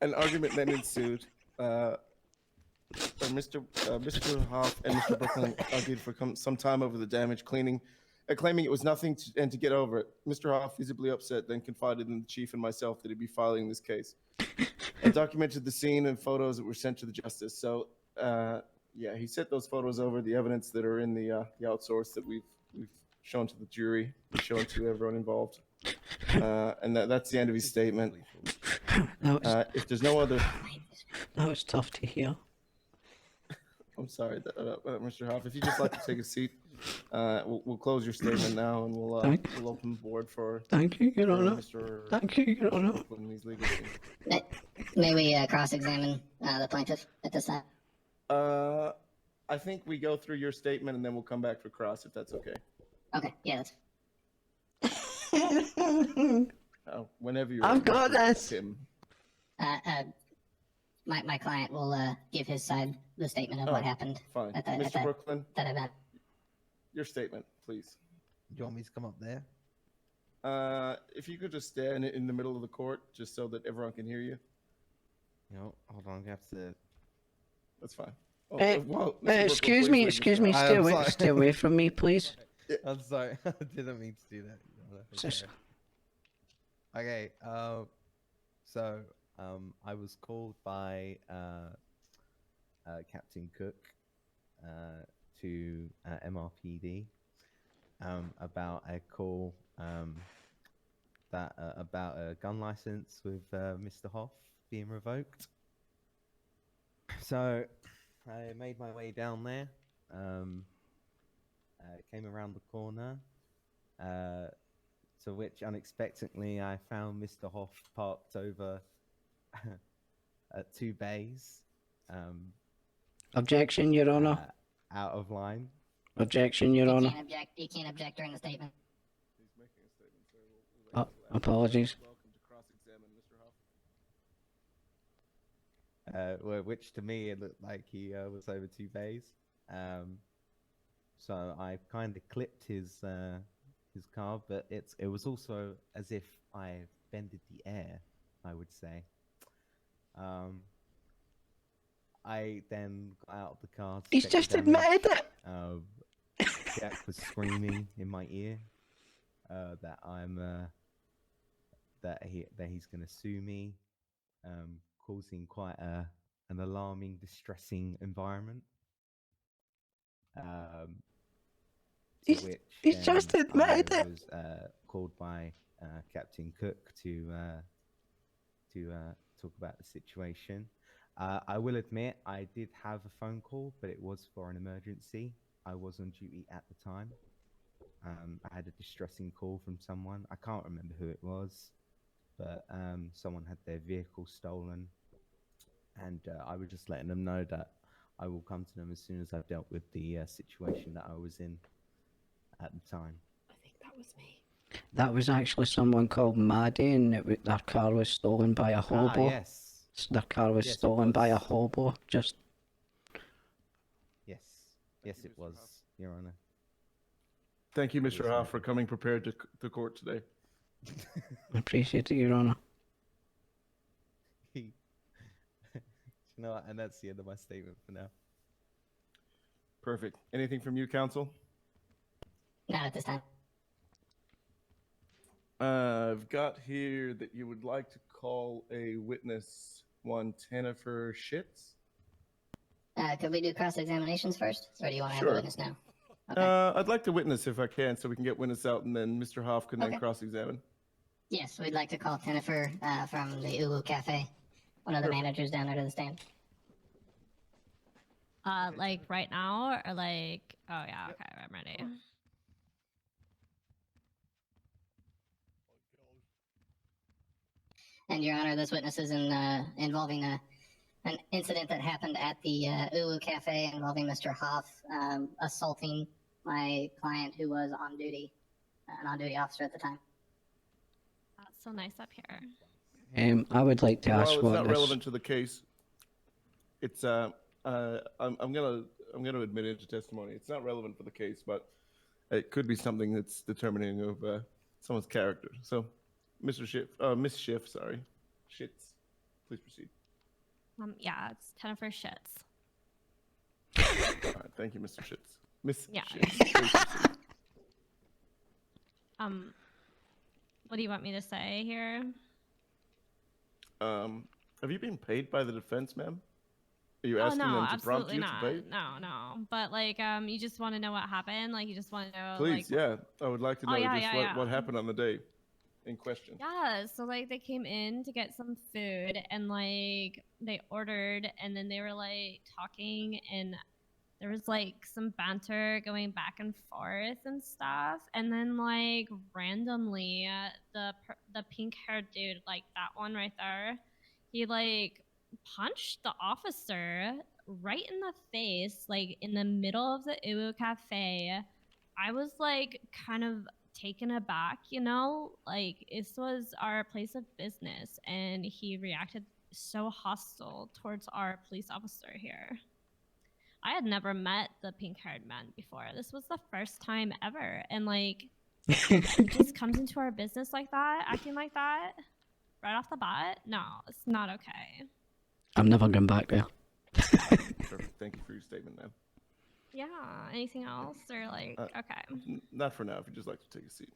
An argument then ensued. Mr. Hoff and Mr. Brooklyn argued for some time over the damage, claiming it was nothing and to get over it. Mr. Hoff, visibly upset, then confided in the chief and myself that he'd be filing this case. I documented the scene and photos that were sent to the justice. So, yeah, he sent those photos over, the evidence that are in the outsource that we've shown to the jury, shown to everyone involved. And that's the end of his statement. If there's no other... That was tough to hear. I'm sorry, Mr. Hoff. If you'd just like to take a seat, we'll close your statement now, and we'll open the board for. Thank you, Your Honor. Mr. Thank you, Your Honor. May we cross-examine the plaintiff at this time? I think we go through your statement, and then we'll come back for cross, if that's okay. Okay, yeah, that's... Whenever you're. I've got this. Tim. My client will give his side the statement of what happened. Fine. At Mr. Brooklyn, that event. your statement, please. Do you want me to come up there? If you could just stand in the middle of the court, just so that everyone can hear you. No, hold on, I have to. That's fine. Excuse me, stay away from me, please. I'm sorry, I didn't mean to do that. Okay, so I was called by Captain Cook to MRPD about a call about a gun license with Mr. Hoff being revoked. So I made my way down there, came around the corner, to which unexpectedly I found Mr. Hoff parked over at 2 bays. Objection, Your Honor. Out of line. Objection, Your Honor. He can't object during the statement. He's making a statement, sir. Apologies. Welcome to cross-examine Mr. Hoff. Which to me it looked like he was over 2 bays. So I kind of clipped his car, but it was also as if I bended the air, I would say. I then got out of the car. He's just admitted it. Jack was screaming in my ear that he's gonna sue me, causing quite an alarming, distressing environment. He's just admitted it. I was called by Captain Cook to talk about the situation. I will admit I did have a phone call, but it was for an emergency. I was on duty at the time. I had a distressing call from someone. I can't remember who it was, but someone had their vehicle stolen, and I was just letting them know that I will come to them as soon as I've dealt with the situation that I was in at the time. I think that was me. That was actually someone called Maddie, and their car was stolen by a hobo. Yes. Their car was stolen by a hobo. Just. Yes. Yes, it was, Your Honor. Thank you, Mr. Hoff, for coming prepared to court today. I appreciate it, Your Honor. You know what? And that's the end of my statement for now. Perfect. Anything from you, counsel? Not at this time. I've got here that you would like to call a witness, one Jennifer Schitz. Could we do cross-examinations first, or do you want to have Sure. a witness now? Okay. I'd like to witness if I can, so we can get witness out, and then Mr. Hoff can then Okay. cross-examine. Yes, we'd like to call Jennifer from the Uwu Cafe, one of the managers down there to the stand. Like right now, or like? Oh yeah, okay, I'm ready. And Your Honor, this witness is involving an incident that happened at the Uwu Cafe involving Mr. Hoff assaulting my client who was on duty, an on-duty officer at the time. That's so nice up here. I would like to ask Well, it's what not this... relevant to the case. It's I'm gonna admit it to testimony. It's not relevant for the case, but it could be something that's determining of someone's character. So, Mr. Schiff, Miss Schiff, sorry, Shits. Please proceed. Yeah, it's 10 for shits. All right, thank you, Mr. Shits. Miss Yeah. Shits. Please proceed. What do you want me to say here? Have you been paid by the defense, ma'am? Are you Oh asking no, them to prompt absolutely you not. to pay? No. But like, you just want to know what happened? Like, you just want to know, Please, like, yeah. I would like to know Oh, yeah, just yeah, what yeah. happened on the day in question. Yeah, so like they came in to get some food and like they ordered and then they were like talking and there was like some banter going back and forth and stuff and then like randomly the pink haired dude, like that one right there, he like punched the officer right in the face, like in the middle of the Uwu Cafe. I was like kind of taken aback, you know? Like, this was our place of business, and he reacted so hostile towards our police officer here. I had never met the pink haired man before. This was the first time ever. And, like, he just comes into our business like that, acting like that, right off the bat. No, it's not okay. I'm never going back there. Perfect. Thank you for your statement, ma'am. Yeah, anything else? Or, like, okay. Not for now, if you'd just like to take a seat.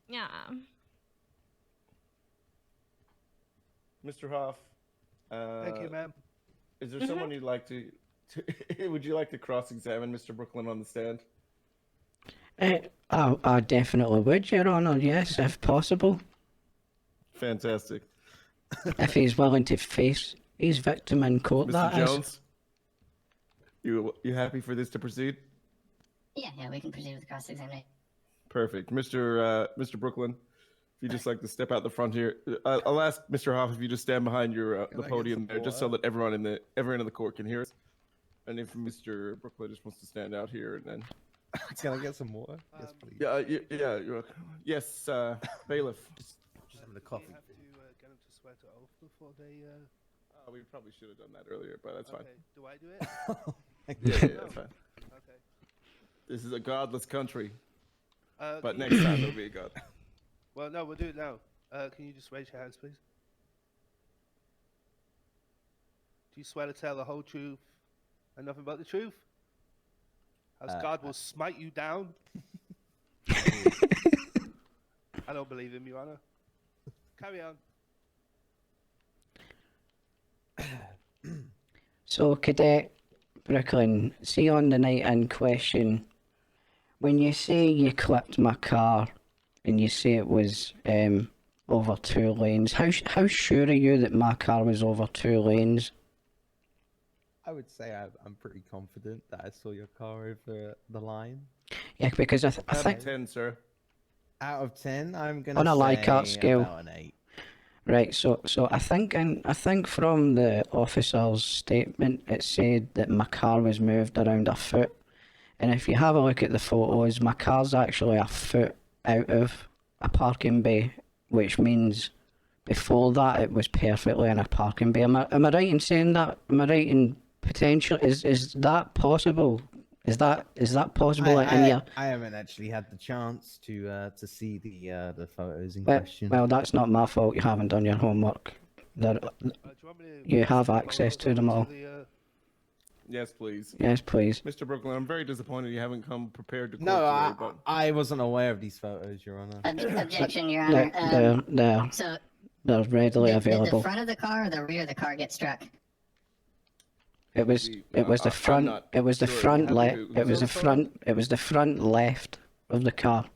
Yeah. Mr. Hoff. Thank you, ma'am. Is there someone you'd like to would you like to cross-examine Mr. Brooklyn on the stand? I definitely would, Your Honour, yes, if possible. Fantastic. If he's willing to face his victim in court, Mr. that Jones, you happy for this to proceed? Yeah, we can proceed with the cross-examination. Perfect. Mr. Brooklyn, if you just like to step out the front here, I'll ask Mr. Hoff if you just stand behind your the podium there, just so that everyone in the court can hear us. And if Mr. Brooklyn just wants to stand out here, and then Can I get some water? Yes, please. yeah, you're welcome. Yes, bailiff. Just having a coffee. Do you have to get them to swear to oath before they? We probably should have done that earlier, but that's fine. Do I do it? Yeah, that's fine. Okay. This is a godless country, but Can next you- time there'll be a god. Well, no, we'll do it now. Can you just raise your hands, please? Do you swear to tell the whole truth and nothing but the truth? Else God will smite you down. I don't believe him, Your Honor. Carry on. So, Cadet Brooklyn, see on the night in question, when you say you clipped my car and you say it was over 2 lanes, how sure are you that my car was over 2 lanes? I would say I'm pretty confident that I saw your car over the line. Yeah, because I Out think... of 10, sir. Out of 10, I'm gonna On a say Likert scale. about an 8. Right, so I think from the officer's statement it said that my car was moved around a foot, and if you have a look at the photos, my car's actually a foot out of a parking bay, which means before that it was perfectly in a parking bay. Am I right in saying that? Am I right in potential? Is that possible? Is that possible in your... I haven't actually had the chance to see the photos in Well, question. well, that's not my fault. You haven't done your homework. Do you want me to You pass have the access photos to them over all. the, Yes, please. Yes, please. Mr. Brooklyn, I'm very disappointed you haven't come prepared to court No, today, but I wasn't aware of these photos, Your Honor. Objection, Your Honor. They're readily Did available. the front of the car or the rear of the car get struck? It was the I'm front. not It was the sure. front Happy left. to- It was the front. It was the front left of the car.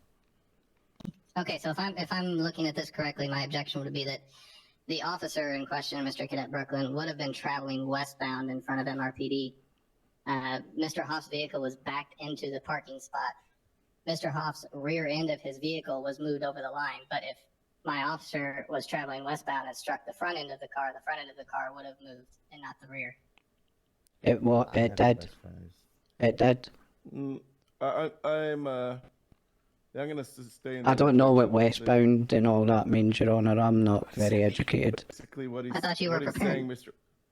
Okay, so if I'm looking at this correctly, my objection would be that the officer in question, Mr. Cadet Brooklyn, would have been traveling westbound in front of MRPD. Mr. Hoff's vehicle was backed into the parking spot. Mr. Hoff's rear end of his vehicle was moved over the line, but if my officer was traveling westbound and struck the front end of the car would have moved and not the rear. It did. It did. I'm gonna stay in. I don't know what westbound and all that means, Your Honour. I'm not very educated. Basically, what he's I thought you were prepared.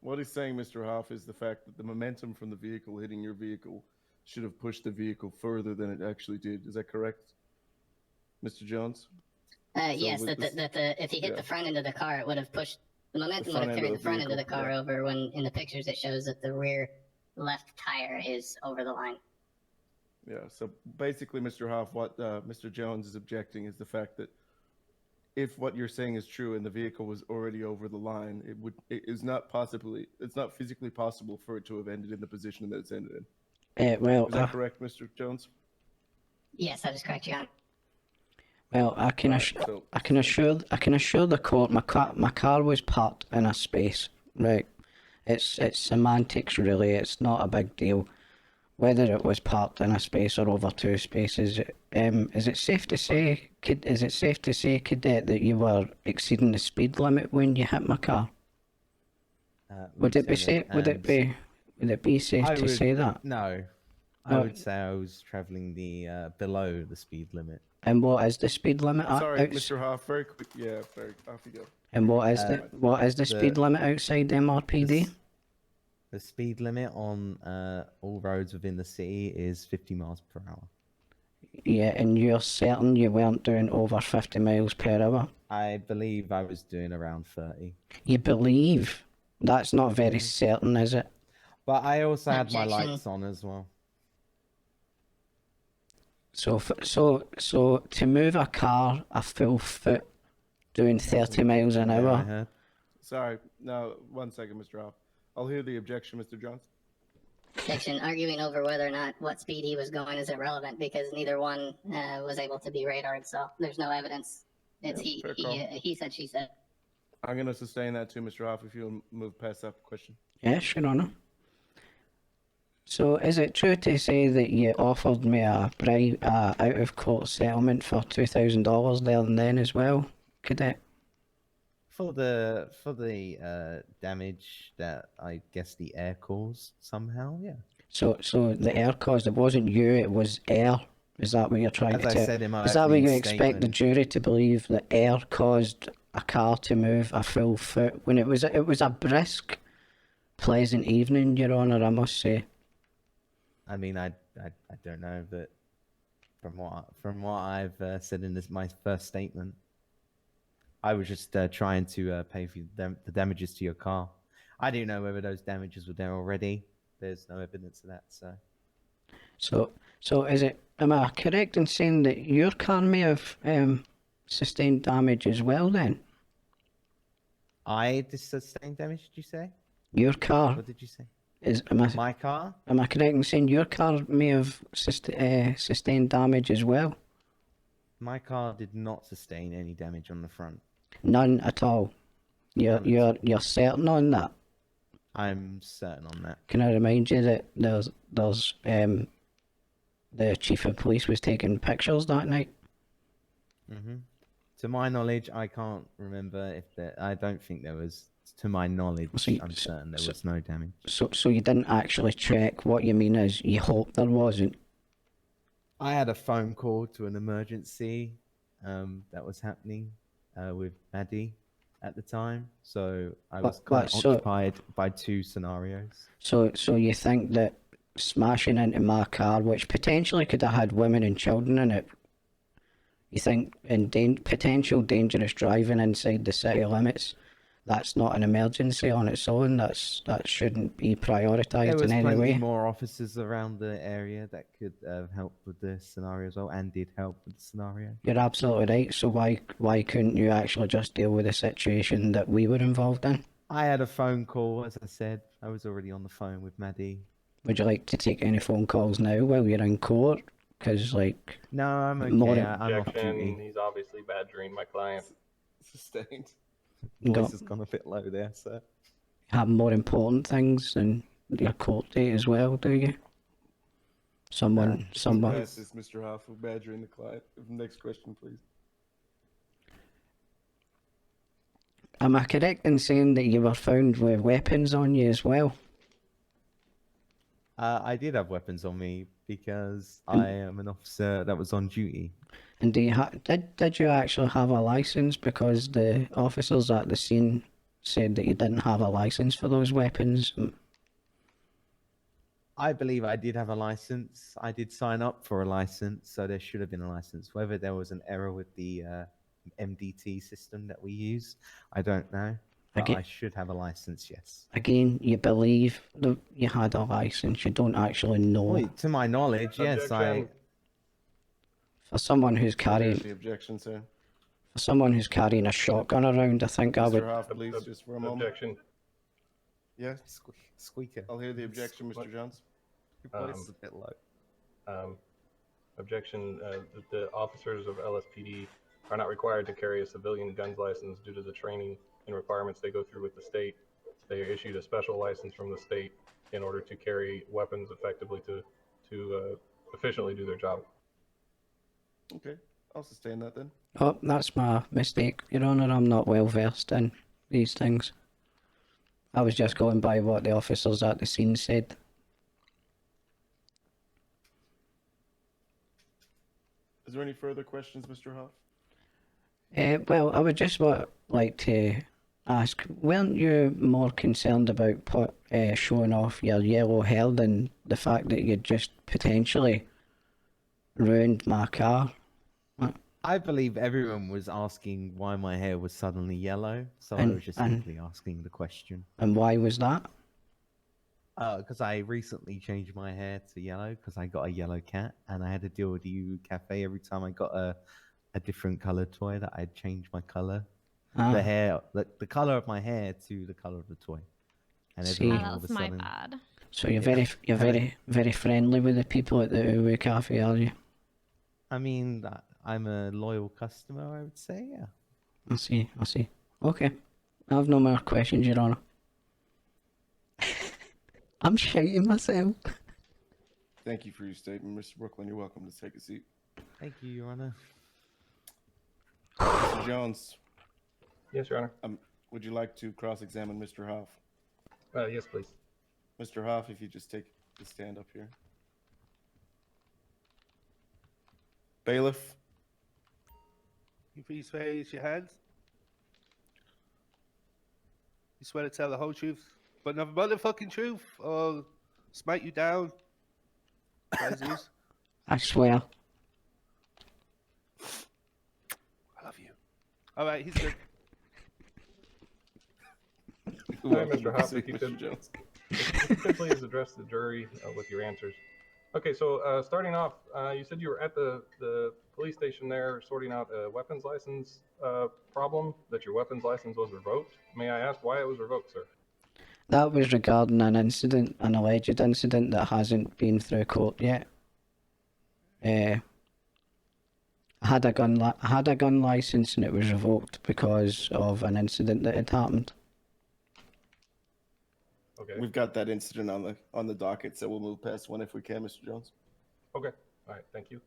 What he's saying, Mr. Hoff, is the fact that the momentum from the vehicle hitting your vehicle should have pushed the vehicle further than it actually did. Is that correct, Mr. Jones? Yes, with if he hit yeah. the front end of the car, it would have pushed The momentum front would have end carried of the the front end of the vehicle, car yeah. over when in the pictures it shows that the rear left tire is over the line. Yeah. So basically, Mr. Hoff, what Mr. Jones is objecting is the fact that if what you're saying is true and the vehicle was already over the line, it's not physically possible for it to have ended in the position that it's ended in. Well, Is that correct, Mr. Jones? Yes, that is correct, Your Honor. well, I can assure the court my car was parked in a space, right? It's semantics really. It's not a big deal whether it was parked in a space or over two spaces. Is it safe to say, Cadet, that you were exceeding the speed limit when you hit my car? Would it be safe? Would it be safe to say that? No, I would say I was traveling the below the speed limit. And what is the speed limit? Sorry, Mr. Hoff. Very quick. Yeah, very. Off you go. And what is the speed limit outside MRPD? The speed limit on all roads within the city is 50 miles per hour. Yeah, and you're certain you weren't doing over 50 miles per hour? I believe I was doing around 30. You believe? That's not very certain, is it? But I also had my lights on as well. So to move a car a full foot doing 30 miles an hour. Sorry. No, 1 second, Mr. Hoff. I'll hear the objection, Mr. Jones. Objection. Arguing over whether or not what speed he was going is irrelevant because neither one was able to be radared, so there's no evidence. It's he said, she said. I'm going to sustain that too, Mr. Hoff, if you'll move past that question. Yes, Your Honour. So is it true to say that you offered me a out-of-court settlement for $2,000 there and then as well, Cadet? For the damage that I guess the air caused somehow, yeah. So the air caused, it wasn't you, it was air. Is that what you're trying As to I tell? said in my Is that what you opening expect the statement. jury to believe, that air caused a car to move a full foot when it was a brisk, pleasant evening, Your Honour, I must say. I mean, I don't know, but from what I've said in my first statement, I was just trying to pay for the damages to your car. I didn't know whether those damages were there already. There's no evidence of that, so. So am I correct in saying that your car may have sustained damage as well then? I sustained damage, did you say? Your car? What did you say? My car? Am I correct in saying your car may have sustained damage as well? My car did not sustain any damage on the front. None at all? You're certain on that? I'm certain on that. Can I remind you that there's the chief of police was taking pictures that night? To my knowledge, I can't remember if there. I don't think there was. To my knowledge, I'm certain there was no damage. So you didn't actually check. What you mean is you hope there wasn't. I had a phone call to an emergency that was happening with Maddie at the time, so I was quite occupied by two scenarios. So you think that smashing into my car, which potentially could have had women and children in it, you think potential dangerous driving inside the city limits, that's not an emergency on its own? That shouldn't be prioritised in any way? There was plenty more officers around the area that could help with the scenario as well, and did help with the scenario. You're absolutely right. So why couldn't you actually just deal with the situation that we were involved in? I had a phone call, as I said. I was already on the phone with Maddie. Would you like to take any phone calls now while you're in court? Because, like... No, I'm okay. I'm off duty. He's obviously badgering my client. Sustained. Voice has gone a bit low there, sir. Have more important things than your court date as well, do you? Someone... This is Mr. Hoff for badgering the client. Next question, please. Am I correct in saying that you were found with weapons on you as well? I did have weapons on me because I am an officer that was on duty. And do you did you actually have a license? Because the officers at the scene said that you didn't have a license for those weapons. I believe I did have a license. I did sign up for a license, so there should have been a license. Whether there was an error with the MDT system that we use, I don't know. But Okay. I should have a license, yes. Again, you believe that you had a license. You don't actually know. Well, to my knowledge, yes, Objection. For someone who's There's carrying, the objection, sir. for someone who's carrying a shotgun around, I think I Mr. would. Hoff, please, just for a moment. Objection. Yeah, Squeaker. I'll hear the objection, Mr. What? Jones. Your voice is a bit low. Objection. The officers of LSPD are not required to carry a civilian guns license due to the training and requirements they go through with the state. They are issued a special license from the state in order to carry weapons effectively to efficiently do their job. Okay, I'll sustain that then. Oh, that's my mistake, Your Honour. I'm not well versed in these things. I was just going by what the officers at the scene said. Is there any further questions, Mr. Hoff? Well, I would just like to ask, weren't you more concerned about showing off your yellow hair than the fact that you'd just potentially ruined my car? I believe everyone was asking why my hair was suddenly yellow, so I was just simply asking the question. And why was that? Because I recently changed my hair to yellow because I got a yellow cat, and I had to deal with the cafe every time I got a different colored toy that I'd change my color, the hair, the color of my hair to the color of the toy. And everyone all of a That's my sudden, bad. So you're very friendly with the people at the Uwe Cafe, are you? I mean, I'm a loyal customer, I would say, yeah. I see. Okay. I have no more questions, Your Honour. I'm shitting myself. Thank you for your statement, Mr. Brooklyn. You're welcome to take a seat. Thank you, Your Honor. Mr. Jones, Yes, Your Honor. would you like to cross-examine Mr. Hoff? Yes, please. Mr. Hoff, if you just take the stand up here. Bailiff, You please raise your hands. You swear to tell the whole truth, but nothing but the fucking truth, or smite you down. Jesus. I swear. I love you. All right, he's good. you're Hi, welcome Mr. to Hoff, proceed, if you Mr. could- Jones. If you could please address the jury with your answers. Okay, so starting off, you said you were at the police station there sorting out a weapons license problem, that your weapons license was revoked. May I ask why it was revoked, sir? That was regarding an incident, an alleged incident that hasn't been through court yet. I had a gun license and it was revoked because of an incident that had happened. Okay. We've got that incident on the docket, so we'll move past one if we can, Mr. Jones. Okay. All right. Thank you.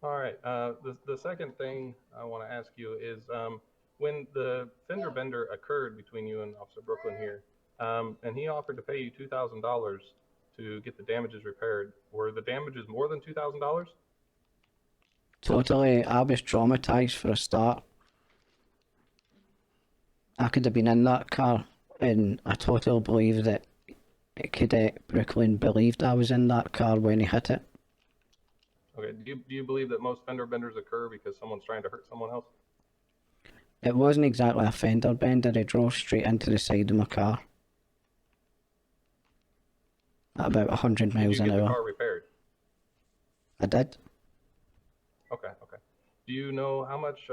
All right. The second thing I want to ask you is when the fender bender occurred between you and Officer Brooklyn here, and he offered to pay you $2,000 to get the damages repaired. Were the damages more than $2,000? Totally, I was traumatized for a start. I could have been in that car, and I totally believe that Brooklyn believed I was in that car when he hit it. Okay. Do you believe that most fender benders occur because someone's trying to hurt someone else? It wasn't exactly a fender bender, he drove straight into the side of my car. At about 100 miles Did you an get the hour. car repaired? I did. Okay. Okay. Do you know how much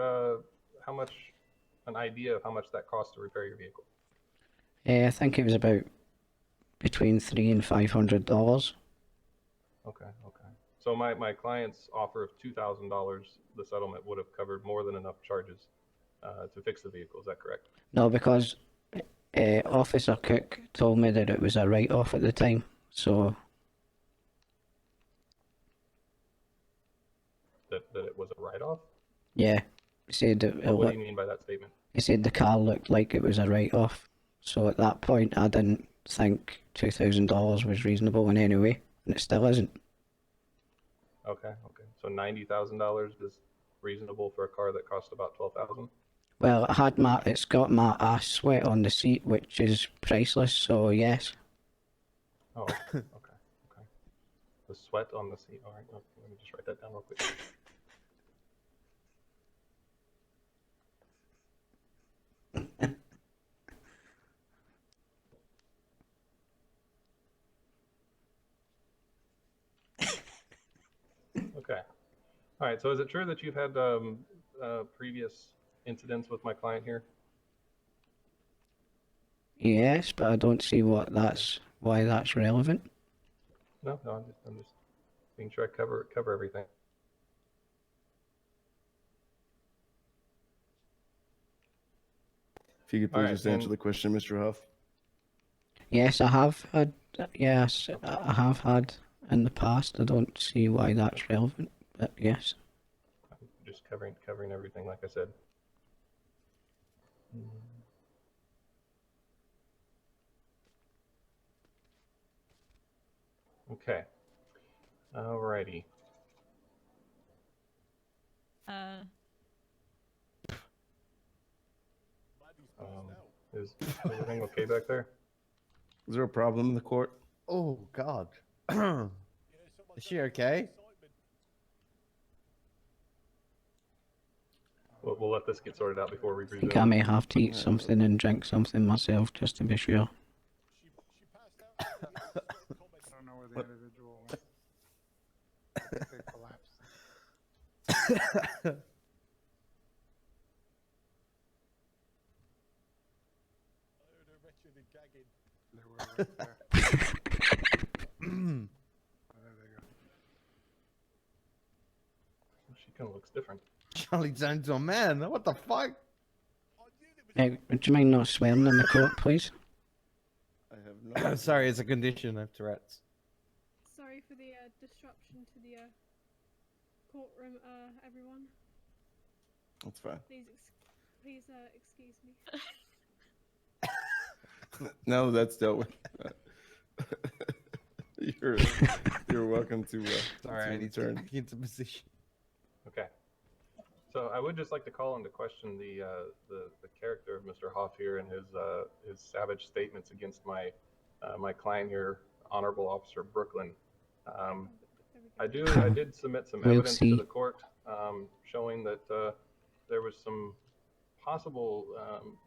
an idea of how much that costs to repair your vehicle? I think it was about between $300 and $500. Okay. Okay. So my client's offer of $2,000, the settlement would have covered more than enough charges to fix the vehicle. Is that correct? No, because Officer Cook told me that it was a write-off at the time, so That it was a write-off? yeah, he said What do you mean by that statement? he said the car looked like it was a write-off. So at that point, I didn't think $2,000 was reasonable in any way, and it still isn't. Okay. Okay. So $90,000 is reasonable for a car that cost about $12,000. Well, it's got my ass sweat on the seat, which is priceless. So yes. Oh. Okay. Okay. Okay. The sweat on the seat. All right. Okay, let me just write that down real quick. Okay. All right. So is it true that you've had previous incidents with my client here? Yes, but I don't see why that's relevant. No, I'm just being sure I cover everything. If you could All please right, just answer and- the question, Mr. Huff. Yes, I have had. Yes, I have had in the past. I don't see why that's relevant, but yes. I'm just covering everything, like I said. Okay. Alrighty. Is everything okay back there? Is there a problem in the court? Oh God. Is she okay? We'll let this get sorted out before we I resume. think I may have to eat something and drink something myself just to be sure. I don't know where the individual went. They collapsed. They were right there. Oh, there they go. She kind of looks different. Charlie turned into a man. What the fuck? Hey, would you mind not swearing in the court, please? I have no. I'm sorry, it's a condition of Tourette's. Sorry for the disruption to the courtroom, everyone. That's fine. Please excuse me. No, that's dealt with. You're welcome to. Sorry, I need to return. get back into position. Okay. So I would just like to call into question the character of Mr. Hoff here and his savage statements against my my client here, Honorable Officer Brooklyn. I did submit some We'll evidence see. to the court showing that there was some possible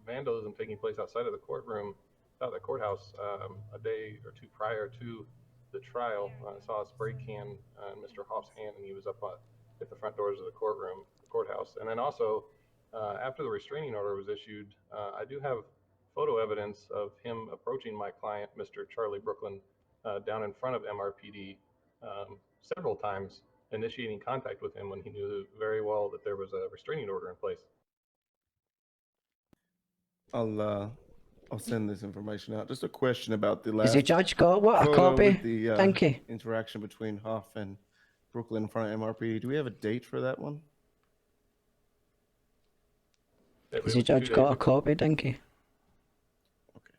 vandalism taking place outside of the courtroom, out of the courthouse, a day or two prior to the trial. I saw a spray can in Mr. Hoff's hand, and he was up at the front doors of the courthouse. And then also, after the restraining order was issued, I do have photo evidence of him approaching my client, Mr. Charlie Brooklyn, down in front of MRPD several times, initiating contact with him when he knew very well that there was a restraining order in place. I'll send this information out. Just a question about the last. Has the judge got what? A photo copy? with the, Thank you. interaction between Huff and Brooklyn in front of MRPD. Do we have a date for that one? Has the judge got a copy, Dinky? Okay.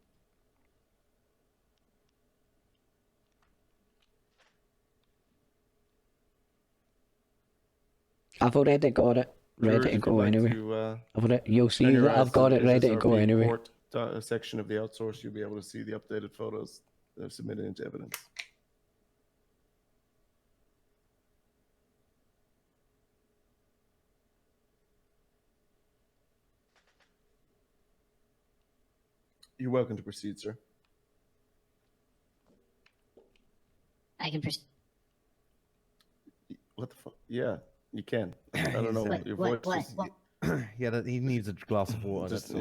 I've already got it ready Jurors, to if go you'd like anyway. to, You'll see turn your that eyes I've got to it ready to go SSRP anyway. court, section of the outsource, you'll be able to see the updated photos that are submitted into evidence. You're welcome to proceed, sir. I can proceed. What the fuck? Yeah, you can. I don't know. What- Your what- voice what- just, what- Yeah, he needs a glass of water. just That's all.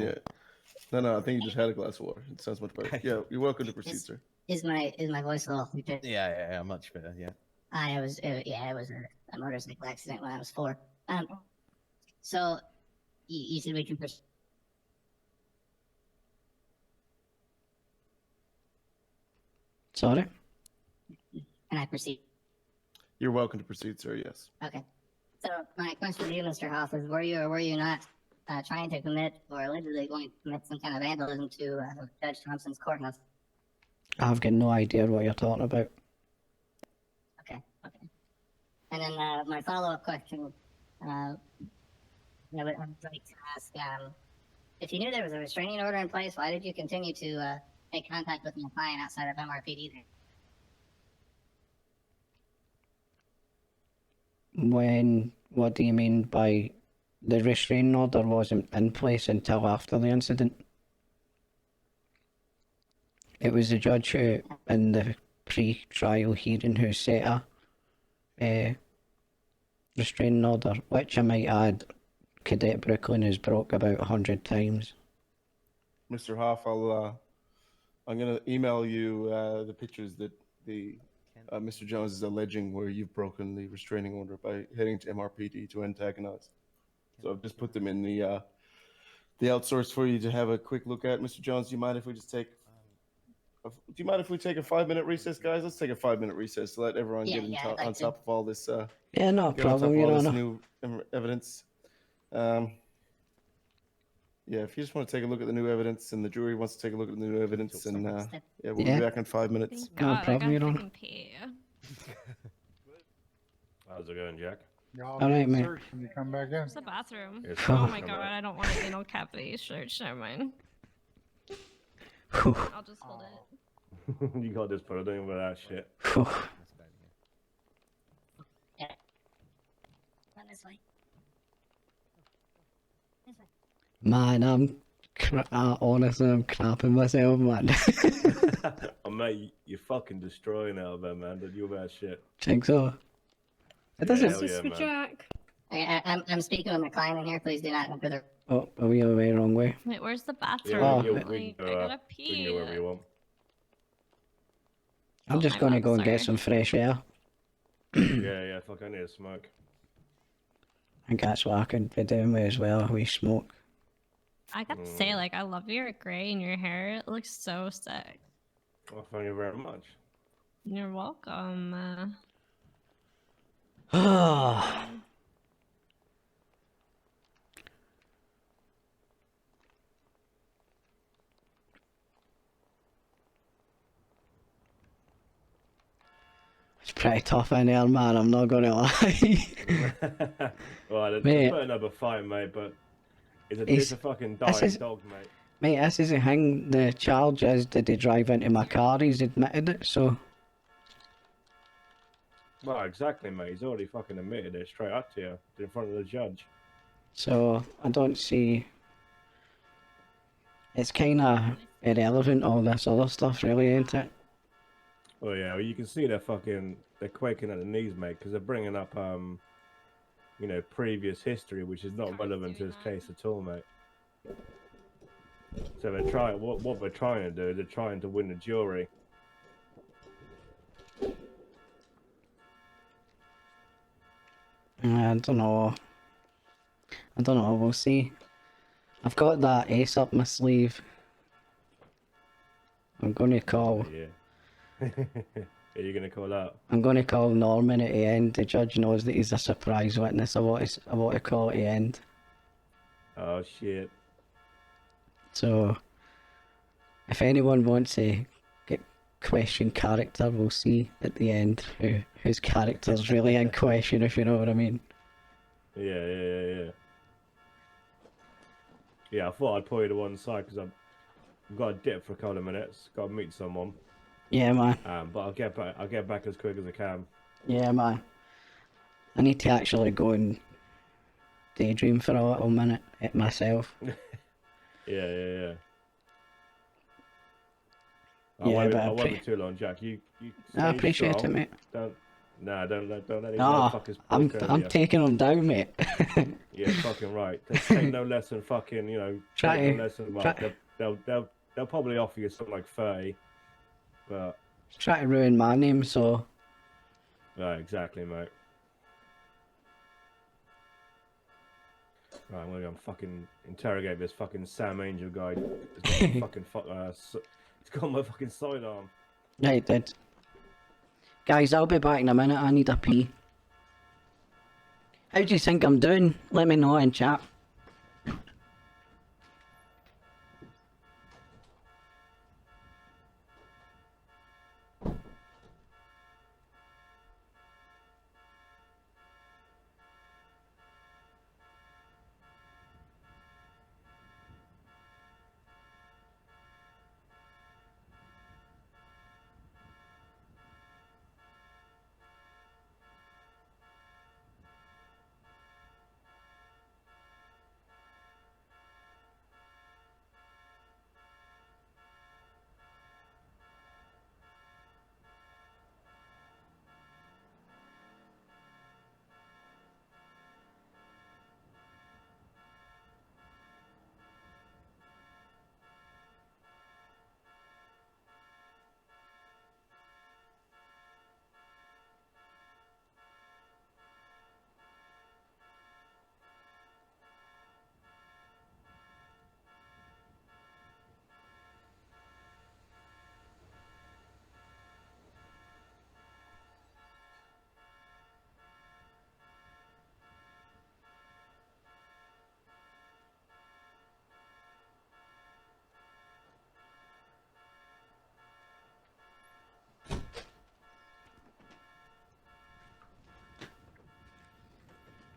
yeah. No, I think you just had a glass of water. It sounds much better. Yeah, you're welcome to proceed, Is- sir. Is my voice a little? Yeah, much better. Yeah. It was a motorcycle accident when I was 4. So you said we can proceed. Sorry? Can I proceed? You're welcome to proceed, sir. Yes. Okay. So my question to you, Mr. Hoff, is were you or were you not trying to commit or allegedly going to commit some kind of vandalism to Judge Thompson's courthouse? I've got no idea what you're talking about. Okay. And then my follow-up question, I would like to ask, if you knew there was a restraining order in place, why did you continue to make contact with your client outside of MRPD there? What do you mean by the restraining order wasn't in place until after the incident? It was the judge who, in the pre-trial hearing, who set a restraining order, which I might add, Cadet Brooklyn has broke about 100 times. Mr. Hoff, I'm gonna email you the pictures that the Mr. Jones is alleging where you've broken the restraining order by heading to MRPD to antagonize. So I've just put them in the outsource for you to have a quick look at. Mr. Jones, do you mind if we just take? Do you mind if we take a 5-minute recess, guys? Let's take a 5-minute recess to let everyone Yeah, get yeah, I'd like on to. top of all this. Yeah, no Get on top problem, of Your all this Honour. new evidence. Yeah, if you just want to take a look at the new evidence, and the jury wants to take a look at the new evidence, and yeah, we'll Yeah. be back in 5 minutes. Thank No God, I problem, gotta Your Honour. freaking pee. How's it going, Jack? Y'all All get right, the mate. search when you come back in. It's the bathroom. Yes, Oh sir. my Come God, back. I don't want to anal cavity search. Never mind. Whew. I'll just hold it. You got this put in with that shit. Whew. Run this way. This way. Man, honestly, I'm crapping myself, man. Oh, mate, you're fucking destroying it out there, man. Don't you that shit. Think so? It Yeah, doesn't. hell Just yeah, for man. Jack. I'm speaking with my client in here. Please do not enter the. Oh, are we the way wrong way? Wait, where's the Yeah, bathroom? Oh. we Like, can I go, gotta we pee. can go wherever you want. I'm just my gonna bad, go and get sorry. some fresh air. Yeah, fuck, I need a smoke. I think that's what I could be doing with as well. We smoke. I gotta say, like, I love your gray in your hair. It looks so sick. Well, thank you very much. You're welcome. Ah. It's pretty tough in there, man. I'm not gonna lie. Well, it's Mate. a better number 5, mate, but it's He's- a fucking this dying is- dog, mate. Mate, this is the thing. The charge is, did he drive into my car? He's admitted it, so. Well, exactly, mate. He's already fucking admitted it straight up to you in front of the judge. So, I don't see. It's kinda irrelevant, all this other stuff, really, ain't it? Oh yeah, well, you can see they're quaking at the knees, mate, because they're bringing up you know, previous history, which is not relevant to this case at all, mate. So they're trying. What they're trying to do is they're trying to win the jury. I don't know. We'll see. I've got that ace up my sleeve. I'm gonna call. Yeah. Are you gonna call out? I'm gonna call Norman at the end. The judge knows that he's a surprise witness. I want to call at the end. Oh shit. So, if anyone wants to get question character, we'll see at the end whose character's really in question, if you know what I mean. Yeah. Yeah, I thought I'd pull you to one side because I've got a dip for a couple of minutes. Got to meet someone. Yeah, man. But I'll get back as quick as I can. Yeah, man. I need to actually go and daydream for a little minute at myself. Yeah. Yeah, I but I won't be too long, Jack. You I stay appreciate strong. it, mate. Don't let these Ah, motherfuckers I'm walk over you. taking them down, mate. Yeah, fucking right. Take no less than fucking, you know. Try take to- no less than try- well, they'll probably offer you something like 30, but Try to ruin my name, so right, exactly, mate. Right, I'm gonna go and fucking interrogate this fucking Sam Angel guy. He's got my he's got my fucking sidearm. right, dude. Guys, I'll be back in a minute. I need a pee. How do you think I'm doing? Let me know in chat.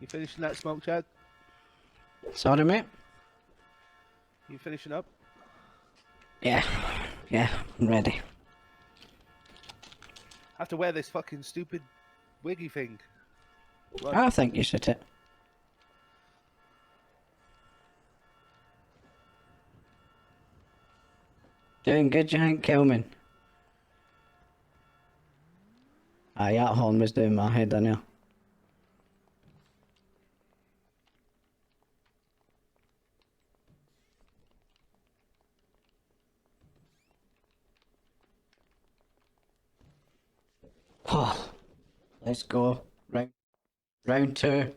You finishing that smoke, Chad? Sorry, mate. You finishing up? Yeah, I'm ready. I have to wear this fucking stupid wiggy thing. What? I think you should it. Doing good, Giant Kelman. Aye, that horn was doing my head, I know. Oh, let's go. Round 2.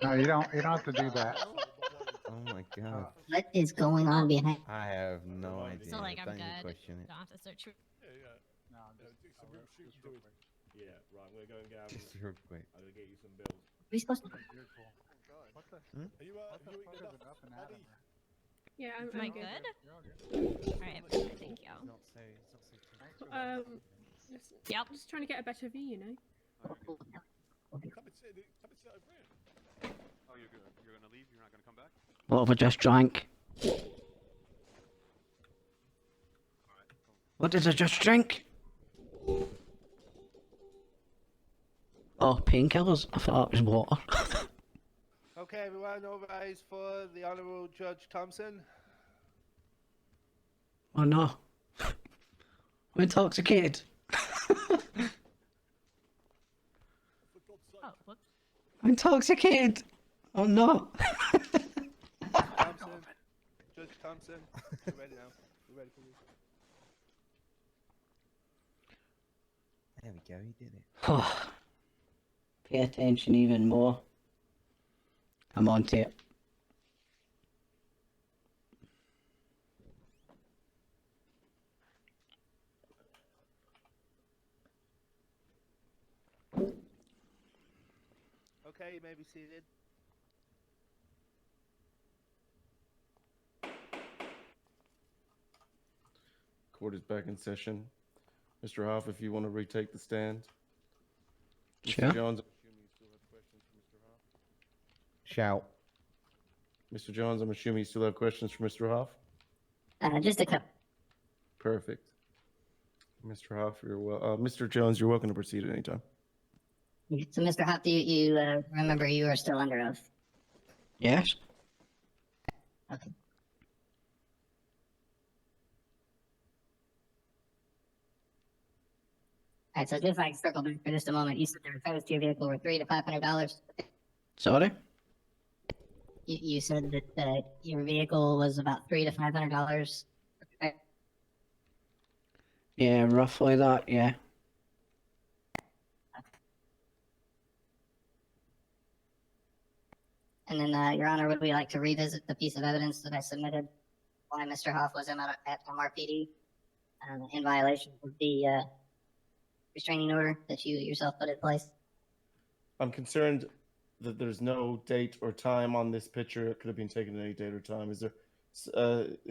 No, you don't have to do that. Oh my god. What is going on behind? I have no idea. So like I'm Don't even good. question it. Don't have to search. No, just real quick. Yeah, right. I'm gonna go and get. Just real quick. I'm gonna get you some bills. Are we supposed to? You're cool. What the? Hmm? Are you fuck is it up and out of her? Yeah, I'm Am I good. good? You're all good. Alright, thank you. Just trying to get a better view, you know. Oh, you're good. You're gonna leave? You're not gonna come back? What have I just drank? What did I just drink? Oh, painkillers? I thought it was water. Okay, everyone, all rise for the Honourable Judge Thompson. Oh no. I'm intoxicated. Oh, whoops. I'm intoxicated. Oh no. Thompson, Judge Thompson, we're ready now. We're ready for this. There we go, he did it. Pay attention even more. I'm on to it. Okay, you may be seated. Court is back in session. Mr. Hoff, if you want to retake the stand. Sure. Mr. Jones, I'm assuming you still have questions for Mr. Hoff. Shout. Mr. Jones, I'm assuming you still have questions for Mr. Hoff. Just a couple. Perfect. Mr. Hoff, you're Mr. Jones, you're welcome to proceed at any time. So, Mr. Hopp, do you remember you are still under oath? Yes? Okay. Alright, so just like circle back for just a moment, you said the repairs to your vehicle were $300 to $500. Sorry? You said that your vehicle was about $300 to $500. Yeah, roughly that, yeah. And then, Your Honor, would we like to revisit the piece of evidence that I submitted why Mr. Hoff was at MRPD in violation of the restraining order that you yourself put in place? I'm concerned that there's no date or time on this picture. It could have been taken at any date or time. Is there?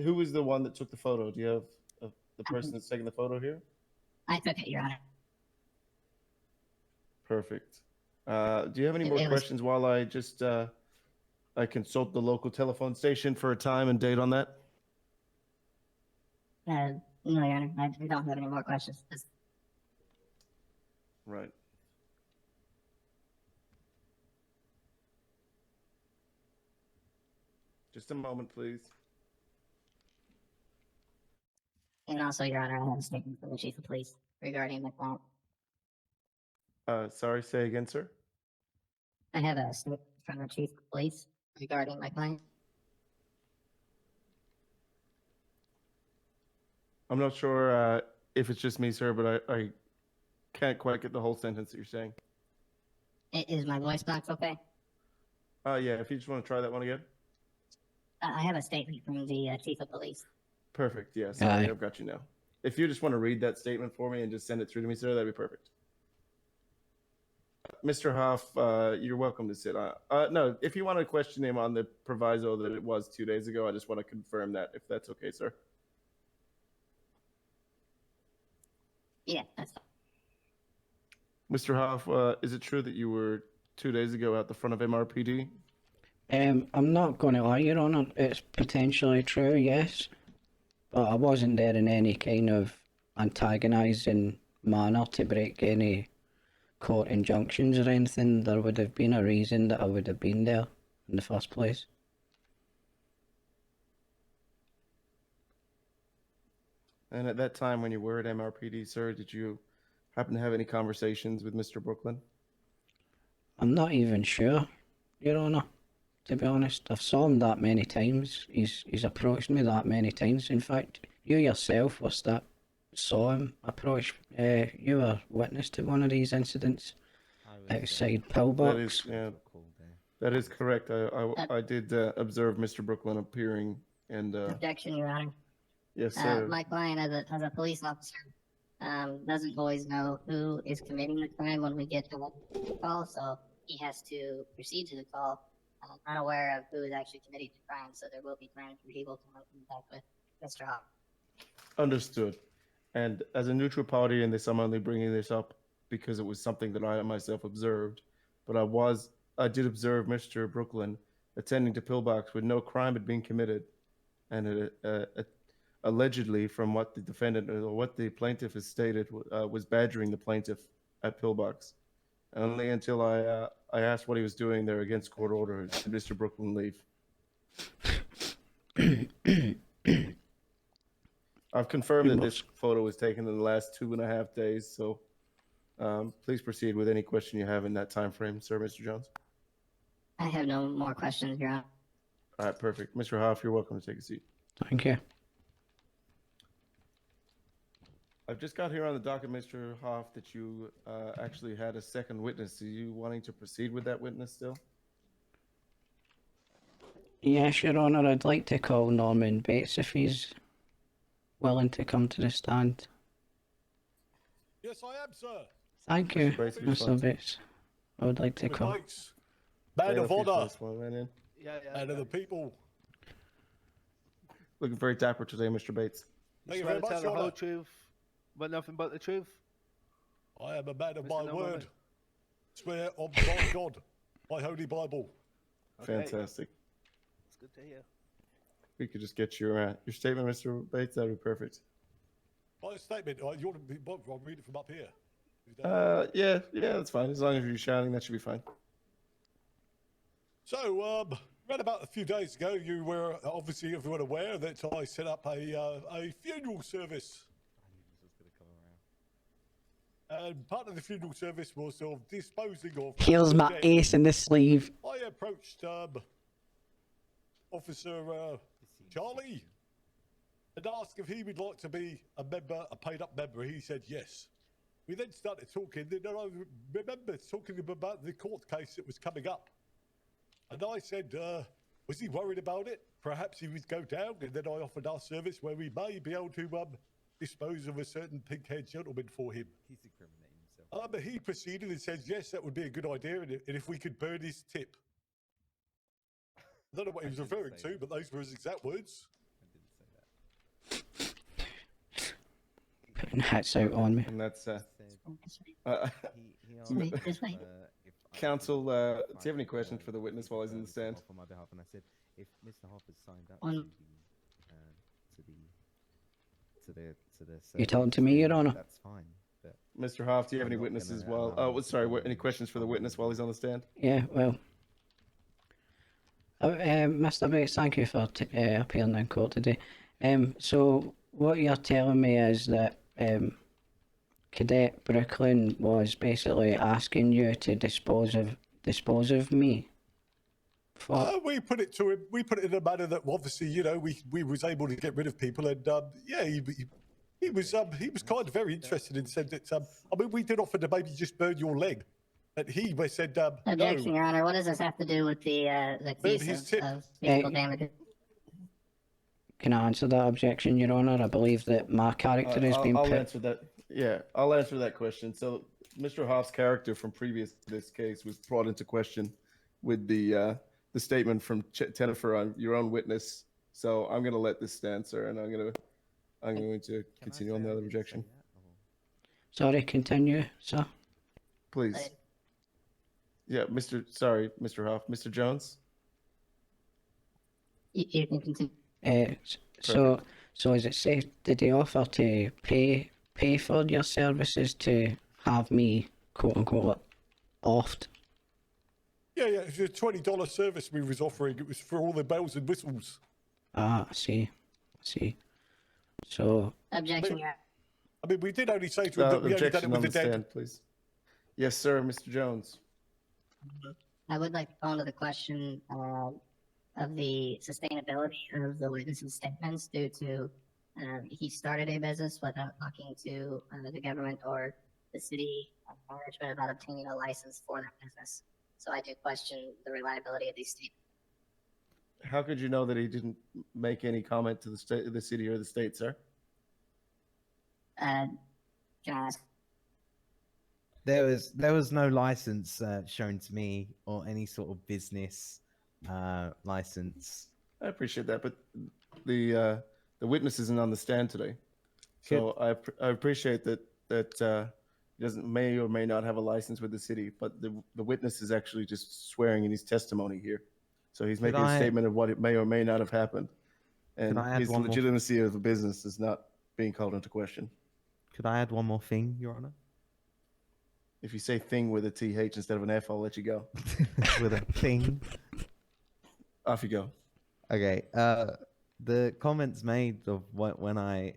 Who was the one that took the photo? Do you have the person that's taking the photo here? I took it, Your Honor. Perfect. Do you have any more It was- questions while I just I consult the local telephone station for a time and date on that? No, Your Honor, we don't have any more questions. Right. Just a moment, please. And also, Your Honor, I have a statement from the Chief of Police regarding my client. Sorry, say again, sir. I have a statement from the Chief of Police regarding my client. I'm not sure if it's just me, sir, but I can't quite get the whole sentence that you're saying. Is my voice box okay? Yeah, if you just want to try that one again. I have a statement from the Chief of Police. Perfect. Yeah, sorry, Aye. I've got you now. If you just want to read that statement for me and just send it through to me, sir, that'd be perfect. Mr. Hoff, you're welcome to sit. No, if you want to question him on the proviso that it was 2 days ago, I just want to confirm that, if that's okay, sir. Yeah, that's fine. Mr. Hoff, is it true that you were 2 days ago at the front of MRPD? I'm not going to lie, Your Honour. It's potentially true, yes. But I wasn't there in any kind of antagonising manner to break any court injunctions or anything. There would have been a reason that I would have been there in the first place. And at that time when you were at MRPD, sir, did you happen to have any conversations with Mr. Brooklyn? I'm not even sure, Your Honour. To be honest, I've saw him that many times. He's approached me that many times. In fact, you yourself was that saw him approach. You were witness to one of these incidents outside Pillbox. That is correct. I did observe Mr. Brooklyn appearing and. Objection, Your Honor. Yes, sir. My client, as a police officer, doesn't always know who is committing the crime when we get to the call, so he has to proceed to the call, unaware of who is actually committing the crime. So there will be times where he will come in contact with Mr. Hoff. Understood. And as a neutral party in this, I'm only bringing this up because it was something that I myself observed. But I did observe Mr. Brooklyn attending to Pillbox when no crime had been committed, and allegedly, from what the defendant or what the plaintiff has stated, was badgering the plaintiff at Pillbox. Only until I asked what he was doing there against court order did Mr. Brooklyn leave. I've confirmed that this photo was taken in the last 2.5 days, so please proceed with any question you have in that time frame, sir, Mr. Jones. I have no more questions, Your Honor. All right, perfect. Mr. Hoff, you're welcome to take a seat. Thank you. I've just got here on the docket, Mr. Hoff, that you actually had a second witness. Are you wanting to proceed with that witness still? Yes, Your Honour, I'd like to call Norman Bates if he's willing to come to the stand. Yes, I am, sir. Thank you, Mr. Bates. I would like to call. Man of honour. Yeah. Man of the people. Looking very dapper today, Mr. Bates. Thank you Swear very to much, tell the Your whole Honour. truth, but nothing but the truth. I am a man of Mr. my No word. Moment. Swear on my God, my holy Bible. Fantastic. It's good to hear. We could just get your statement, Mr. Bates. That'd be perfect. My statement, you want to be, I'll read it from up here. Yeah, that's fine. As long as you're shouting, that should be fine. So, right about a few days ago, you were obviously everyone aware that I set up a funeral service. And part of the funeral service was sort of disposing of. Here's my dead. ace in the sleeve. I approached Officer Charlie and asked if he would like to be a member, a paid-up member. He said yes. We then started talking, and I remember talking to him about the court case that was coming up. And I said, was he worried about it? Perhaps he would go down, and then I offered our service where we may be able to dispose of a certain pink-haired gentleman for him. He's incriminating himself. But he proceeded and said, yes, that would be a good idea, and if we could burn his tip. I don't know what he was referring to, but those were his exact words. Putting hats out on me. And that's Counsel, do you have any questions for the witness while he's in the stand? On my behalf, and I said, if Mr. Hoff has signed up to the You talking to me, Your Honour? That's fine. But Mr. Hoff, do you have any witnesses while? Oh, sorry. Any questions for the witness while he's on the stand? Yeah, well. Mr. Bates, thank you for appearing in court today. So, what you're telling me is that Cadet Brooklyn was basically asking you to dispose of me. We put it to him. We put it in a manner that obviously, you know, we was able to get rid of people, and yeah, he was kind of very interested and said that. I mean, we did offer to maybe just burn your leg, but he said Objection, no. Your Honor. What does this have to do with the case of physical damages? Can I answer that objection, Your Honour? I believe that my character has been I'll put... answer that. Yeah, I'll answer that question. So Mr. Hoff's character from previous to this case was brought into question with the statement from Tennifer on your own witness. So I'm going to let this stand, sir, and I'm going to continue on the other objection. Sorry, continue, sir. Please. Yeah, Mr. Hoff. Mr. Jones? You can continue. So is it safe? Did they offer to pay for your services to have me quote unquote offed? Yeah, it's a $20 service we was offering. It was for all the bells and whistles. Ah, I see. So Objection, Your I mean, we did only say to him that we only done it Objection with on the the dead. stand, please. Yes, sir, Mr. Jones. I would like to go on to the question of the sustainability of the witness's statements due to he started a business without talking to the government or the city management about obtaining a license for that business. So I do question the reliability of these statements. How could you know that he didn't make any comment to the city or the state, sir? Can I ask? There was no license shown to me or any sort of business license. I appreciate that, but the witness isn't on the stand today, so I appreciate that he may or may not have a license with the city, but the witness is actually just swearing in his testimony here, so he's making a statement of what it may or may not have happened, and his legitimacy of the business is not being called into question. Could I add one more thing, Your Honor? If you say "thing" with a TH instead of an F, I'll let you go. With a thing. Off you go. Okay. The comments made of when I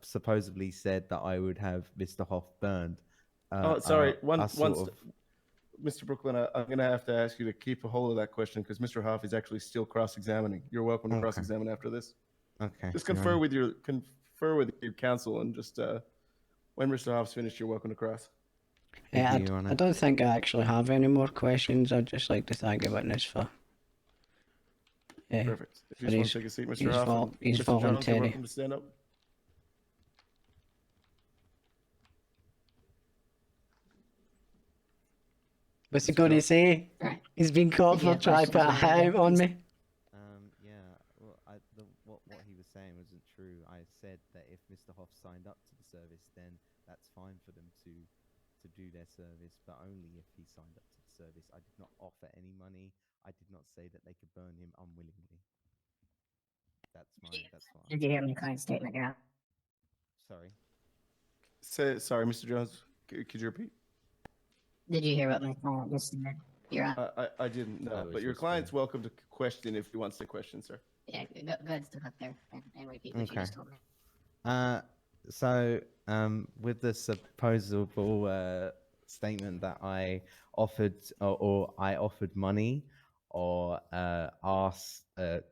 supposedly said that I would have Mr. Hoff burned. Sorry. Sort of... Mr. Brooklyn, I'm going to have to ask you to keep a hold of that question because Mr. Hoff is actually still cross-examining. You're welcome to cross-examine after this. Okay. Just confer with your counsel, and just when Mr. Hoff's finished, you're welcome to cross. I don't think I actually have any more questions. I'd just like to thank the witness for. Perfect. If you just want to take a seat, Mr. Hoff. He's Mr. Jones, you're voluntary. welcome to stand up. What's he going to say? He's been caught for trying to put a hit out on me. Yeah. Well, what he was saying wasn't true. I said that if Mr. Hoff signed up to the service, then that's fine for them to do their service, but only if he signed up to the service. I did not offer any money. I did not say that they could burn him unwillingly. That's fine. Did you hear my client's statement, Your Honor? Sorry. Sorry, Mr. Jones. Could you repeat? Did you hear what my client just said, Your Honor? I didn't know, but your client's welcome to question if he wants to question, sir. Yeah, go ahead, step up there and repeat what you just told me. So, with the supposable statement that I offered, or I offered money, or asked for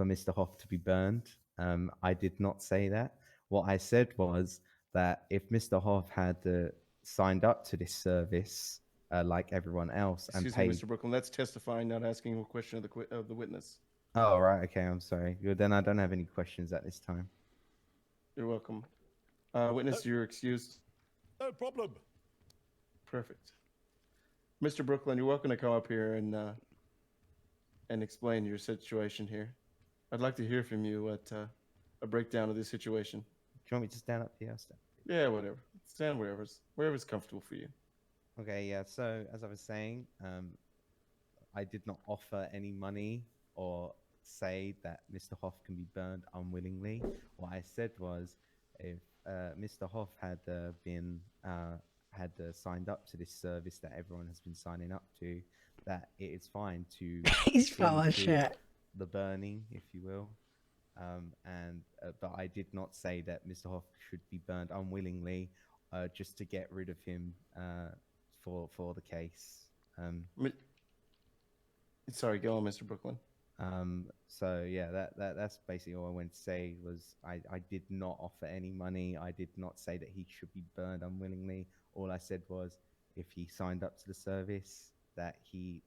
Mr. Hoff to be burned, I did not say that. What I said was that if Mr. Hoff had signed up to this service, like everyone else, Excuse and paid. me, Mr. Brooklyn. That's testifying, not asking a question of the witness. Oh, right. Okay, I'm sorry. Then I don't have any questions at this time. You're welcome. Witness, you're excused. No problem. Perfect. Mr. Brooklyn, you're welcome to come up here and explain your situation here. I'd like to hear from you at a breakdown of this situation. Do you want me to stand up here? Yeah, whatever. Stand wherever's comfortable for you. Okay, yeah. So as I was saying, I did not offer any money or say that Mr. Hoff can be burned unwillingly. What I said was, if Mr. Hoff had signed up to this service that everyone has been signing up to, that it is fine to He's full of to shit. the burning, if you will. But I did not say that Mr. Hoff should be burned unwillingly, just to get rid of him for the case. Sorry, go on, Mr. Brooklyn. So yeah, that's basically all I went to say was I did not offer any money. I did not say that he should be burned unwillingly. All I said was if he signed up to the service, that he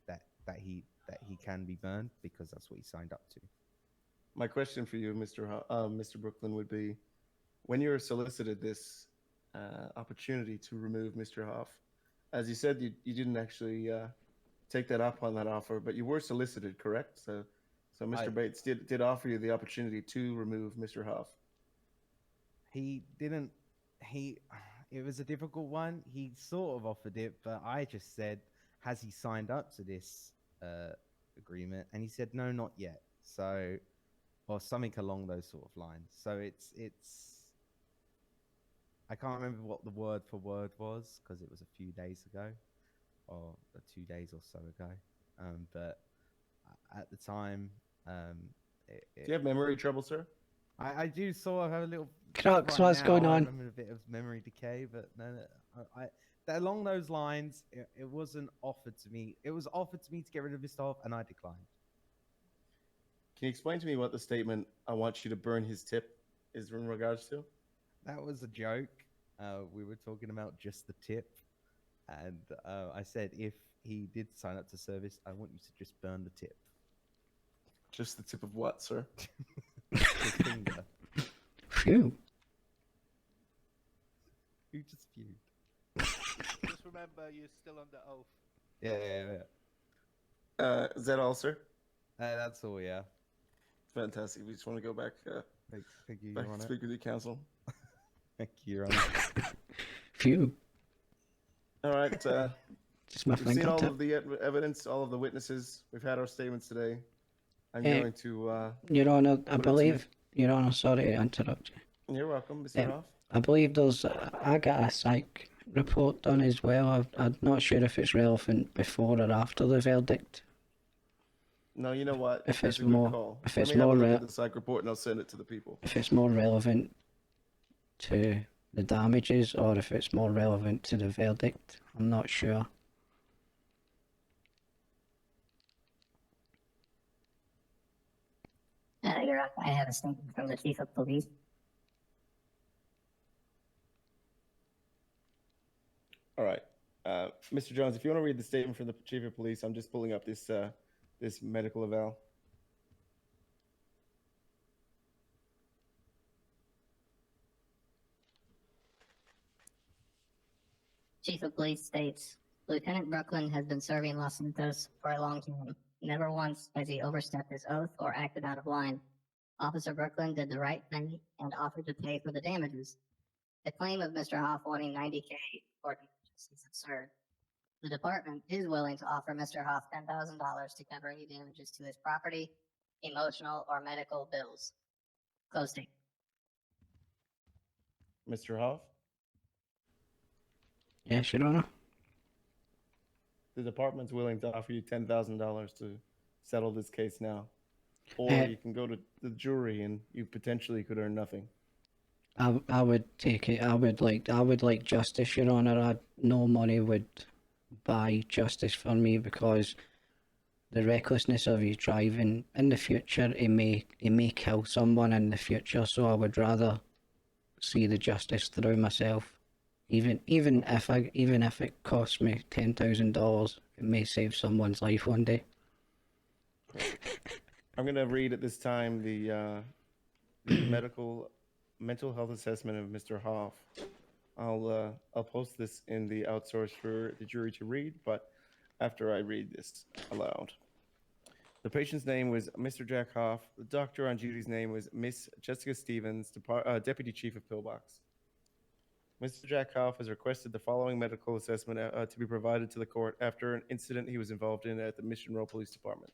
can be burned because that's what he signed up to. My question for you, Mr. Brooklyn, would be, when you were solicited this opportunity to remove Mr. Hoff, as you said, you didn't actually take that up on that offer, but you were solicited, correct? So Mr. Bates did offer you the opportunity to remove Mr. Huff. He didn't. It was a difficult one. He sort of offered it, but I just said, "Has he signed up to this agreement?" And he said, "No, not yet." So, or something along those sort of lines. So it's. I can't remember what the word for word was because it was a few days ago, or 2 days or so ago. But at the time, do you have memory trouble, sir? I do sort of have a little. Crux, what's going on? I'm in a bit of memory decay, but no, along those lines, it wasn't offered to me. It was offered to me to get rid of Mr. Hoff, and I declined. Can you explain to me what the statement "I want you to burn his tip" is in regards to? That was a joke. We were talking about just the tip, and I said if he did sign up to service, I want you to just burn the tip. Just the tip of what, sir? His finger. Phew. You just viewed. Just remember, you're still under oath. Yeah. Is that all, sir? That's all, yeah. Fantastic. We just want to go back. Thank you, back Your and Honor. speak with your counsel. Thank you, Your Honor. Phew. All right. Just my we've seen finger all tip. of the evidence, all of the witnesses. We've had our statements today. I'm Eh, going to. Your Honor, I put it to believe. Your Honor, sorry to interrupt you. You're welcome, Mr. Hoff. I believe there's. I got a psych report done as well. I'm not sure if it's relevant before or after the verdict. No, you know what? If That's it's a good more- call. if Let it's me have a more look re- at the psych report and I'll send it to the people. If it's more relevant to the damages or if it's more relevant to the verdict, I'm not sure. Your Honor, I have a statement from the Chief of Police. All right. Mr. Jones, if you want to read the statement from the Chief of Police, I'm just pulling up this this medical eval. Chief of Police states, Lieutenant Brooklyn has been serving Los Santos for a long time. Never once has he overstepped his oath or acted out of line. Officer Brooklyn did the right thing and offered to pay for the damages. The claim of Mr. Hoff wanting $90K for damages is absurd. The department is willing to offer Mr. Hoff $10,000 to cover any damages to his property, emotional, or medical bills. Close statement. Mr. Hoff, Yes, Your Honor. the department's willing to offer you $10,000 to settle this case now, or Uh, you can go to the jury and you potentially could earn nothing. I would take it. I would like justice, Your Honor. No money would buy justice for me because the recklessness of you driving in the future, it may kill someone in the future. So I would rather see the justice through myself. Even if it costs me $10,000, it may save someone's life one day. I'm going to read at this time the mental health assessment of Mr. Hoff. I'll post this in the outsource for the jury to read, but after I read this aloud. The patient's name was Mr. Jack Hoff. The doctor on duty's name was Miss Jessica Stevens, Deputy Chief of Pillbox. Mr. Jack Hoff has requested the following medical assessment to be provided to the court after an incident he was involved in at the Mission Row Police Department.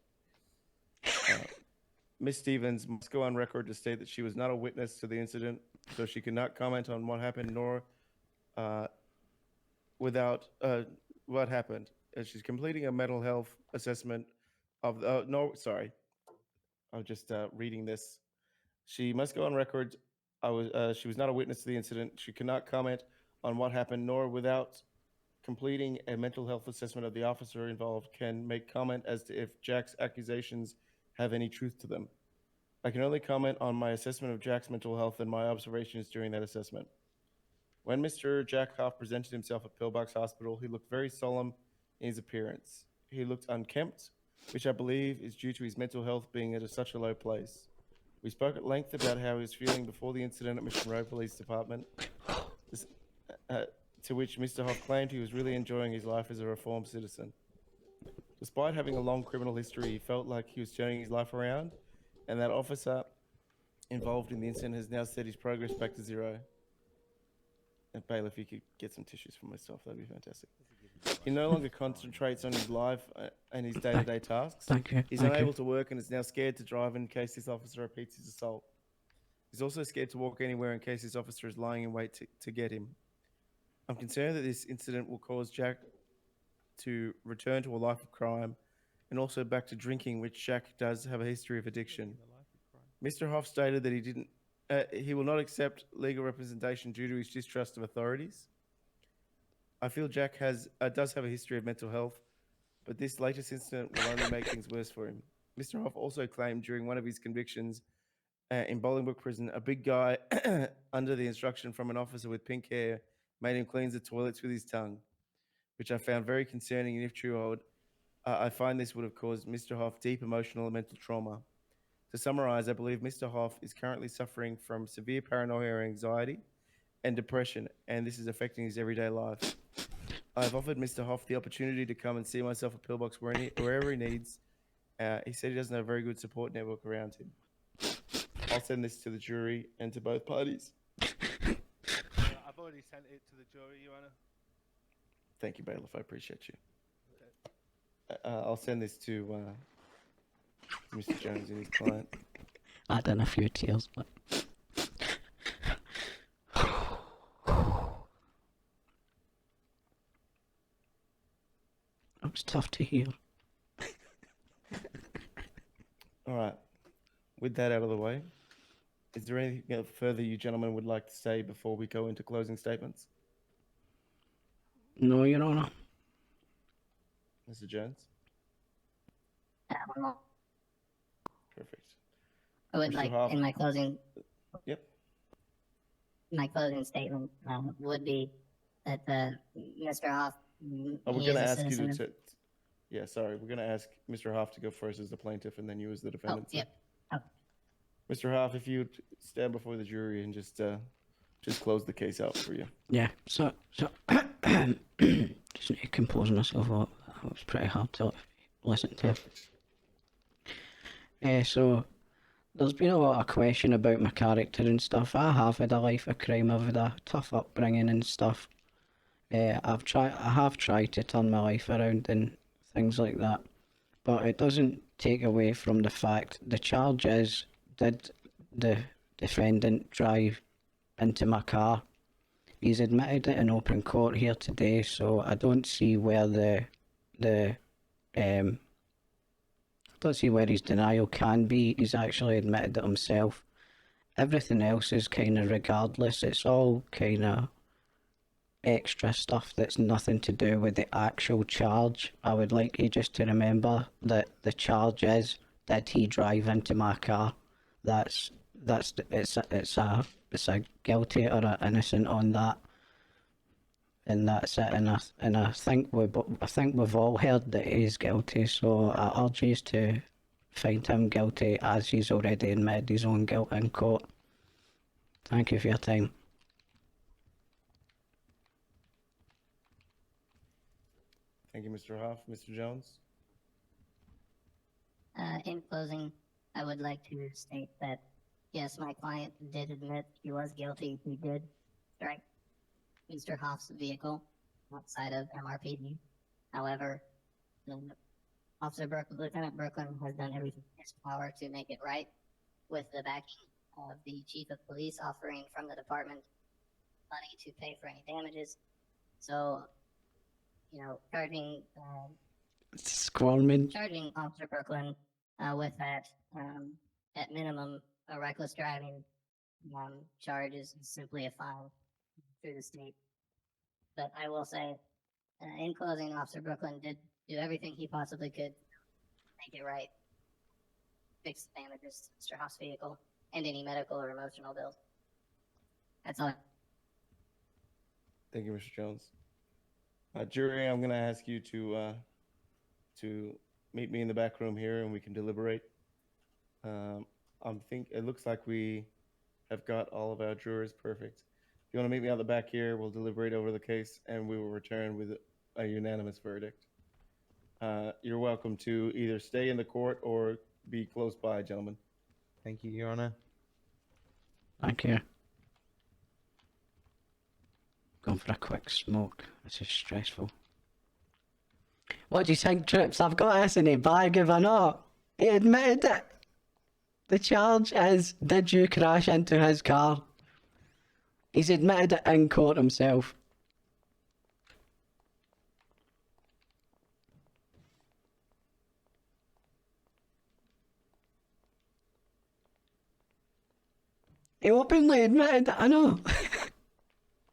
Miss Stevens must go on record to state that she was not a witness to the incident, so she cannot comment on what happened nor without what happened. She's completing a mental health assessment of I'm just reading this. She must go on record. She was not a witness to the incident. She cannot comment on what happened, nor without completing a mental health assessment of the officer involved can make comment as to if Jack's accusations have any truth to them. I can only comment on my assessment of Jack's mental health and my observations during that assessment. When Mr. Jack Hoff presented himself at Pillbox Hospital, he looked very solemn in his appearance. He looked unkempt, which I believe is due to his mental health being at such a low place. We spoke at length about how he was feeling before the incident at Mission Road Police Department. to which Mr. Hoff claimed he was really enjoying his life as a reformed citizen. Despite having a long criminal history, he felt like he was turning his life around, and that officer involved in the incident has now set his progress back to zero. And Bailiff, if you could get some tissues for myself, that'd be fantastic. He no longer concentrates on his life and his day-to-day tasks. Thank you. He's Thank unable you. to work and is now scared to drive in case this officer repeats his assault. He's also scared to walk anywhere in case this officer is lying in wait to get him. I'm concerned that this incident will cause Jack to return to a life of crime and also back to drinking, which Jack does have a history of addiction. Mr. Hoff stated that he will not accept legal representation due to his distrust of authorities. I feel Jack does have a history of mental health, but this latest incident will only make things worse for him. Mr. Hoff also claimed during one of his convictions in Bolingbroke Prison, a big guy, under the instruction from an officer with pink hair, made him cleanse the toilets with his tongue, which I found very concerning, and if true, I find this would have caused Mr. Hoff deep emotional and mental trauma. To summarize, I believe Mr. Hoff is currently suffering from severe paranoia, anxiety, and depression, and this is affecting his everyday life. I have offered Mr. Hoff the opportunity to come and see myself at Pillbox wherever he needs. He said he doesn't have a very good support network around him. I'll send this to the jury and to both parties. I've already sent it to the jury, Your Honor. Thank you, Bailiff. I appreciate you. I'll send this to Mr. Jones and his client. I done a few tears, but it was tough to hear. All right. With that out of the way, is there anything further you gentlemen would like to say before we go into closing statements? No, Your Honor. Mr. Jones? One more. Perfect. I would Mr. like, Hoff? in my closing, Yep. my closing statement would be that Mr. Hoff, Oh, we're he going to is a ask you citizen to... of- Yeah, sorry. We're going to ask Mr. Hoff to go first as the plaintiff and then you as the defendant. Oh, yep. Oh. Mr. Hoff, if you'd stand before the jury and just close the case out for you. Yeah, so just need to compose myself up. That was pretty hard to listen to. So there's been a lot of question about my character and stuff. I have had a life of crime. I've had a tough upbringing and stuff. I have tried to turn my life around and things like that, but it doesn't take away from the fact the charge is, did the defendant drive into my car? He's admitted it in open court here today, so I don't see where don't see where his denial can be. He's actually admitted it himself. Everything else is kind of regardless. It's all kind of extra stuff that's nothing to do with the actual charge. I would like you just to remember that the charge is, did he drive into my car? It's a guilty or a innocent on that, and that's it. And I think we've all heard that he's guilty. So I urge you to find him guilty, as he's already admitted his own guilt in court. Thank you for your time. Thank you, Mr. Hoff. Mr. Jones? In closing, I would like to state that, yes, my client did admit he was guilty. He did strike Mr. Hoff's vehicle outside of MRPD. However, Lieutenant Brooklyn has done everything in his power to make it right, with the backing of the chief of police offering from the department money to pay for any damages. So, charging Officer Brooklyn with that, at minimum, a reckless driving charge is simply a fine through the state. But I will say, in closing, Officer Brooklyn did do everything he possibly could to make it right, fix the damages to Mr. Hoff's vehicle, and any medical or emotional bills. That's all. Thank you, Mr. Jones. Jury, I'm going to ask you to meet me in the back room here, and we can deliberate. It looks like we have got all of our jurors perfect. you want to meet me out the back here, we'll deliberate over the case, and we will return with a unanimous verdict. You're welcome to either stay in the court or be close by, gentlemen. Thank you, Your Honor. Thank you. Going for a quick smoke. This is stressful. What do you think, Trips? I've got this in a bag, have I not? He admitted it. The charge is, did you crash into his car? He's admitted it in court himself. He openly admitted it, I know.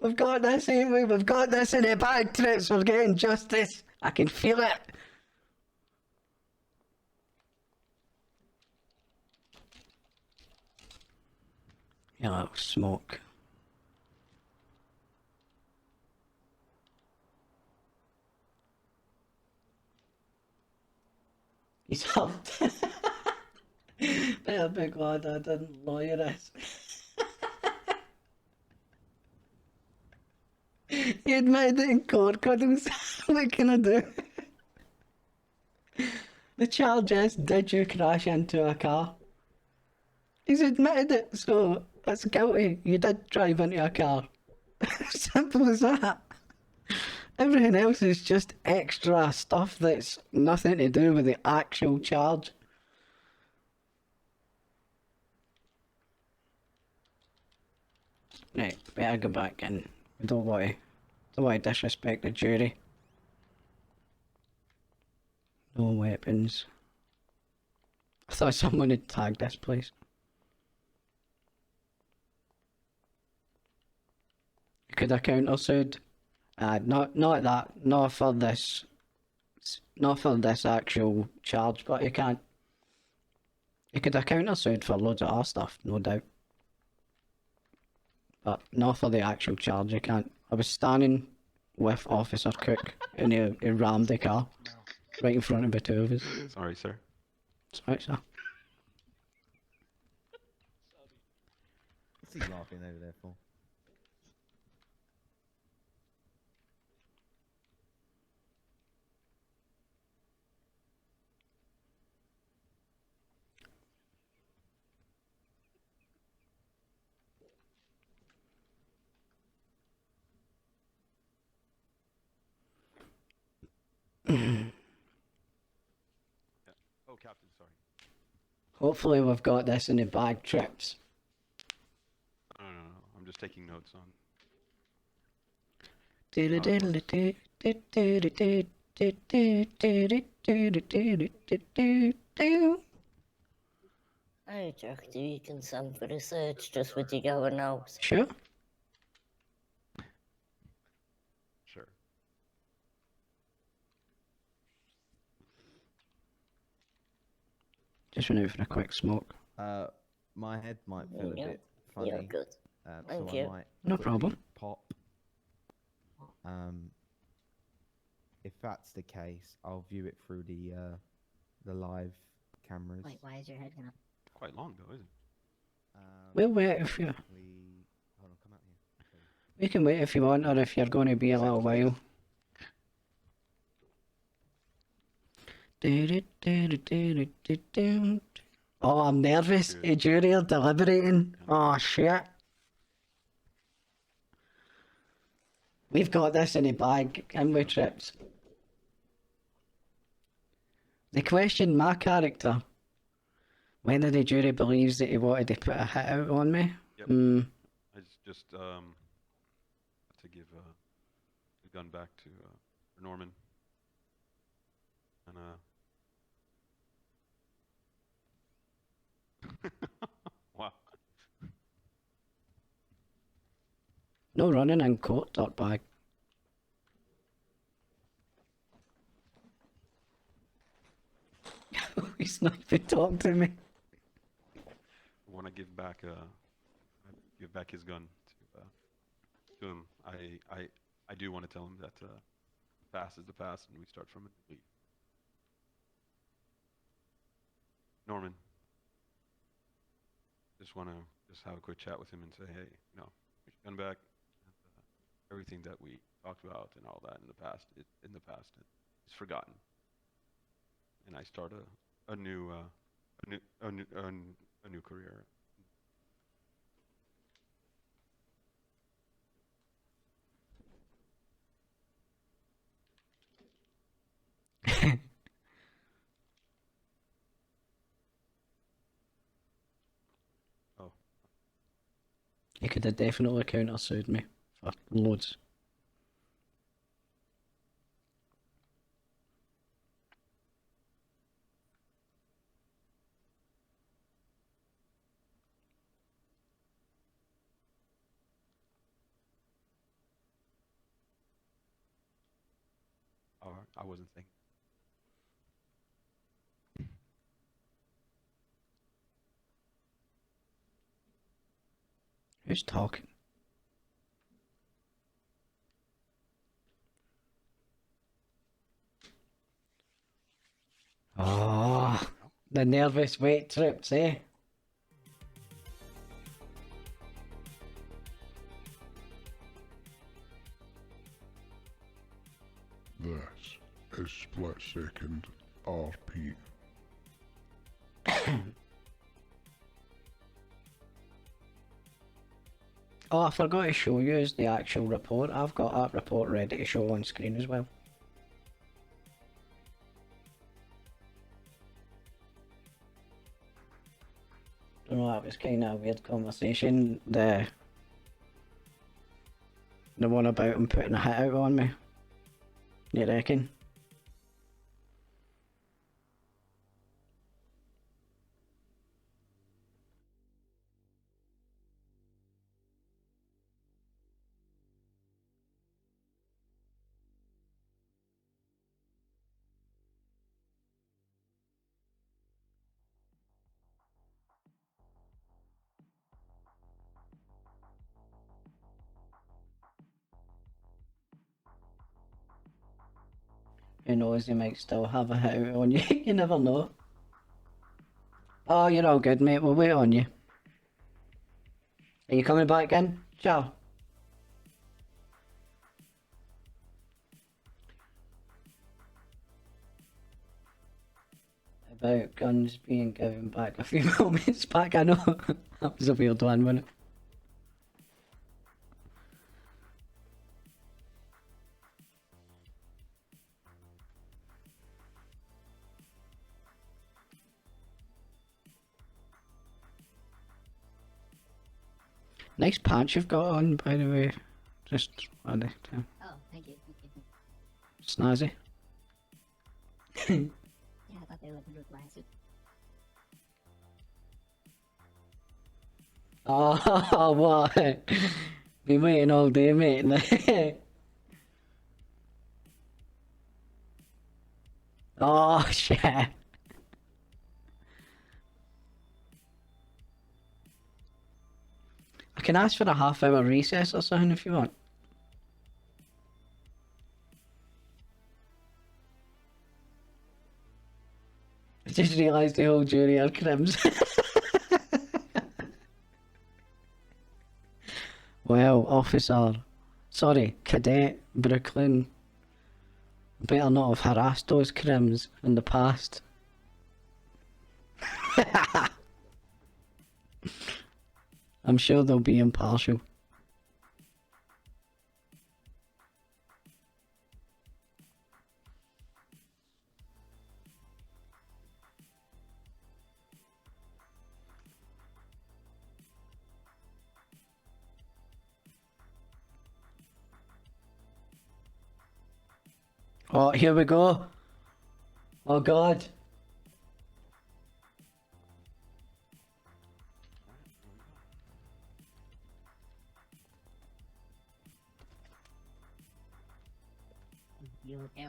We've got this, ain't we? We've got this in a bag, Trips. We're getting justice. I can feel it. You little smoke. He's up. They're big glad I didn't lawyer this. He admitted it in court, Cuddles. What can I do? The charge is, did you crash into a car? He's admitted it, so that's guilty. You did drive into a car. Simple as that. Everything else is just extra stuff that's nothing to do with the actual charge. Right, better go back in. We don't want to disrespect the jury. No weapons. I thought someone had tagged this place. Could I countersued? Not that, not for this actual charge, but you can't. You could have countersued for loads of other stuff, no doubt. But not for the actual charge, you can't. I was standing with Officer Cook and he rammed the car right in front of the two of us. Sorry, sir. Sorry, sir. What's he laughing over there for? Oh, Captain, sorry. Hopefully we've got this in the bag, Trips. No. I'm just taking notes on. Hey, Jack, do you consent for the search just with you going out? Sure. Sure. Just went out for a quick smoke. My head might feel a Yeah. bit funny. Yeah, good. Thank so you. I might No quickly problem. Pop. If that's the case, I'll view it through the live cameras. Wait, why is your head gonna? Quite long, though, isn't it? We'll wait if you. Hold on, come out here. We can wait if you want, or if you're going to be a little while. Oh, I'm nervous. A jury are deliberating. Oh, shit. We've got this in the bag, and we Trips. They questioned my character. Whether the jury believes that he wanted to put a hit out on me. Yep. I just to give the gun back to Norman. And wow. No running in court, dirtbag. He's not even talking to me. When I give back his gun to him, I do want to tell him that past is the past and we start from it. Norman, just want to have a quick chat with him and say, hey, put your gun back, everything that we talked about and all that in the past, it's forgotten, and I start a new a new career. Oh. You could have definitely countersued me for loads. Or I wasn't thinking. Who's talking? Oh, the nervous wait trips, eh? This is Split Second RP. Oh, I forgot to show you is the actual report. I've got that report ready to show on screen as well. Don't know, that was kind of a weird conversation. The one about him putting a hit out on me. You reckon? Who knows, you might still have a hit out on you. You never know. Oh, you're all good, mate. We'll wait on you. Are you coming back in? Ciao. About guns being given back a few moments back, I know. That was a weird one, wasn't it? Nice pants you've got on, by the way. Just are they? Oh, thank you. Snazzy. Yeah, I thought they looked good with my suit. Oh, what? Been waiting all day, mate. Oh, shit. I can ask for a half-hour recess or something if you want. I just realised the whole jury are crims. Well, officer, sorry, cadet, Brooklyn, better not have harassed those crims in the past. I'm sure they'll be impartial. Oh, here we go. Oh, God. Yeah.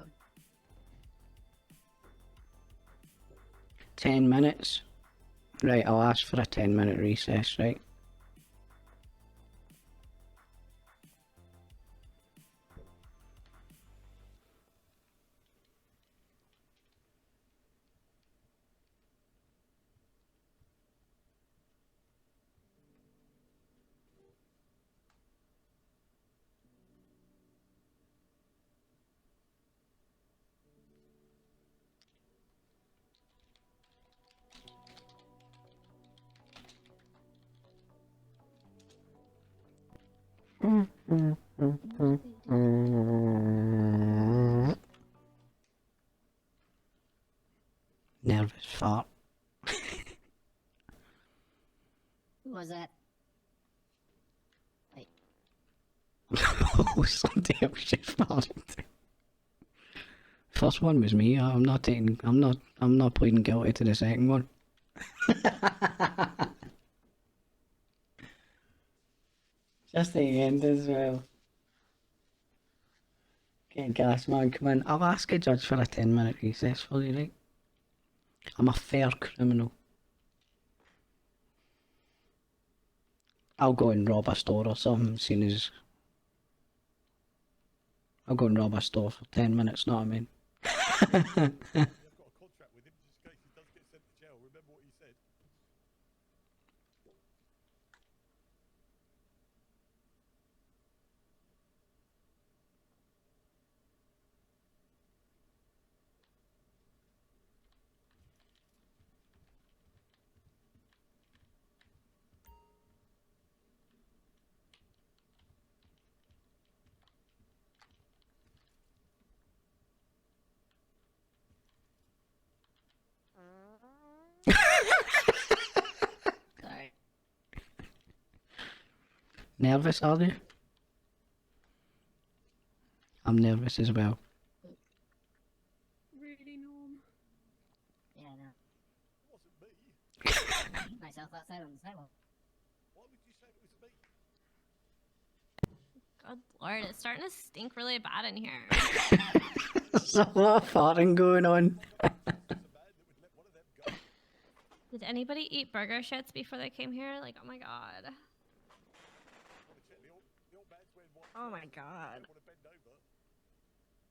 10 minutes. Right, I'll ask for a 10-minute recess, right? Nervous fart. Who was that? Wait. Oh, somebody else just farted. First one was me. I'm not pleading guilty to the second one. Just the end as well. Okay, gas man, come in. I'll ask a judge for a 10-minute recess for you, right? I'm a fair criminal. I'll go and rob a store or something, seeing as... I'll go and rob a store for 10 minutes, know what I mean? I've got a contract with him just in case he does get sent to jail. Remember what he said? Sorry. Nervous, are you? I'm nervous as well. Really, Norm? Yeah, no. It wasn't me. Myself outside on the sidewalk. Why would you say it was me? Good lord, it's starting to stink really bad in here. There's a lot of farting going on. Did anybody eat burger shits before they came here? Like, oh my god. Oh my god.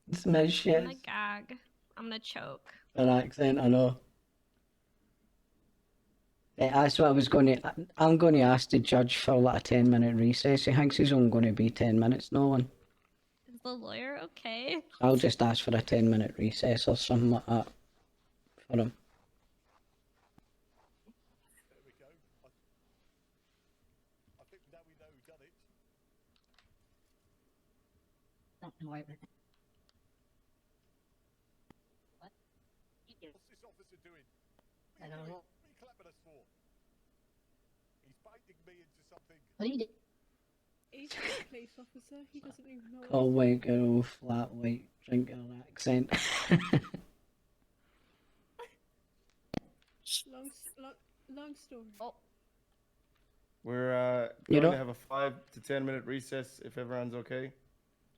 It's no I'm shit. gonna gag. I'm gonna choke. An accent, I know. That's what I was going to... I'm going to ask the judge for like a 10-minute recess. He thinks he's only going to be 10 minutes, no one. Is the lawyer okay? I'll just ask for a 10-minute recess or something like that for him. There we go. I think now we know who done it. Don't worry about that. What? What's this officer doing? I don't know. What are you clapping us for? He's baiting me into something. What do you do? He's a police officer. He doesn't even know. what Tall he's white girl, flat white drinker accent. long story. Oh. We're You going know- to have a 5 to 10-minute recess if everyone's okay.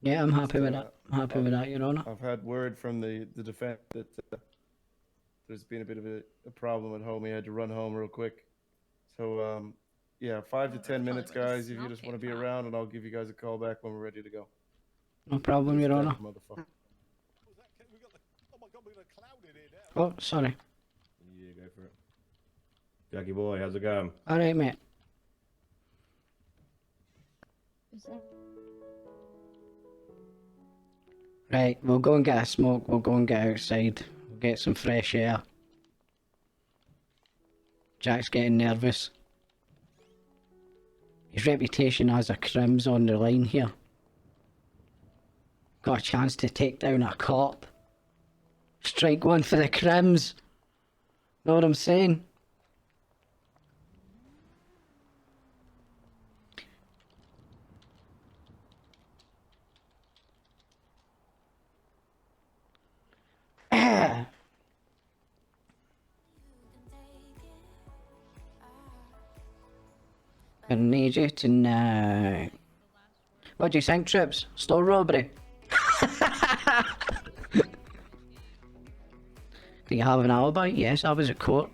Yeah, I'm happy with Just, that. I'm happy with that, Your Honour. I've had word from the defense that there's been a bit of a problem at home. He had to run home real quick. So, yeah, 5 to 10 minutes, where the guys, if you smell just want to came be from. around, and I'll give you guys a call back when we're ready to go. No problem, Your This Honour. damn motherfucker. Oh my god, we got a clown in here now. Oh, sorry. Yeah, go for it. Jackie boy, how's it going? Alright, mate. Right, we'll go and get a smoke. We'll go and get outside. We'll get some fresh air. Jack's getting nervous. His reputation as a crim's on the line here. Got a chance to take down a cop. Strike one for the crims. Know what I'm saying? I need you tonight. What do you think, Trips? Store robbery? Do you have an alibi? Yes, I was at court.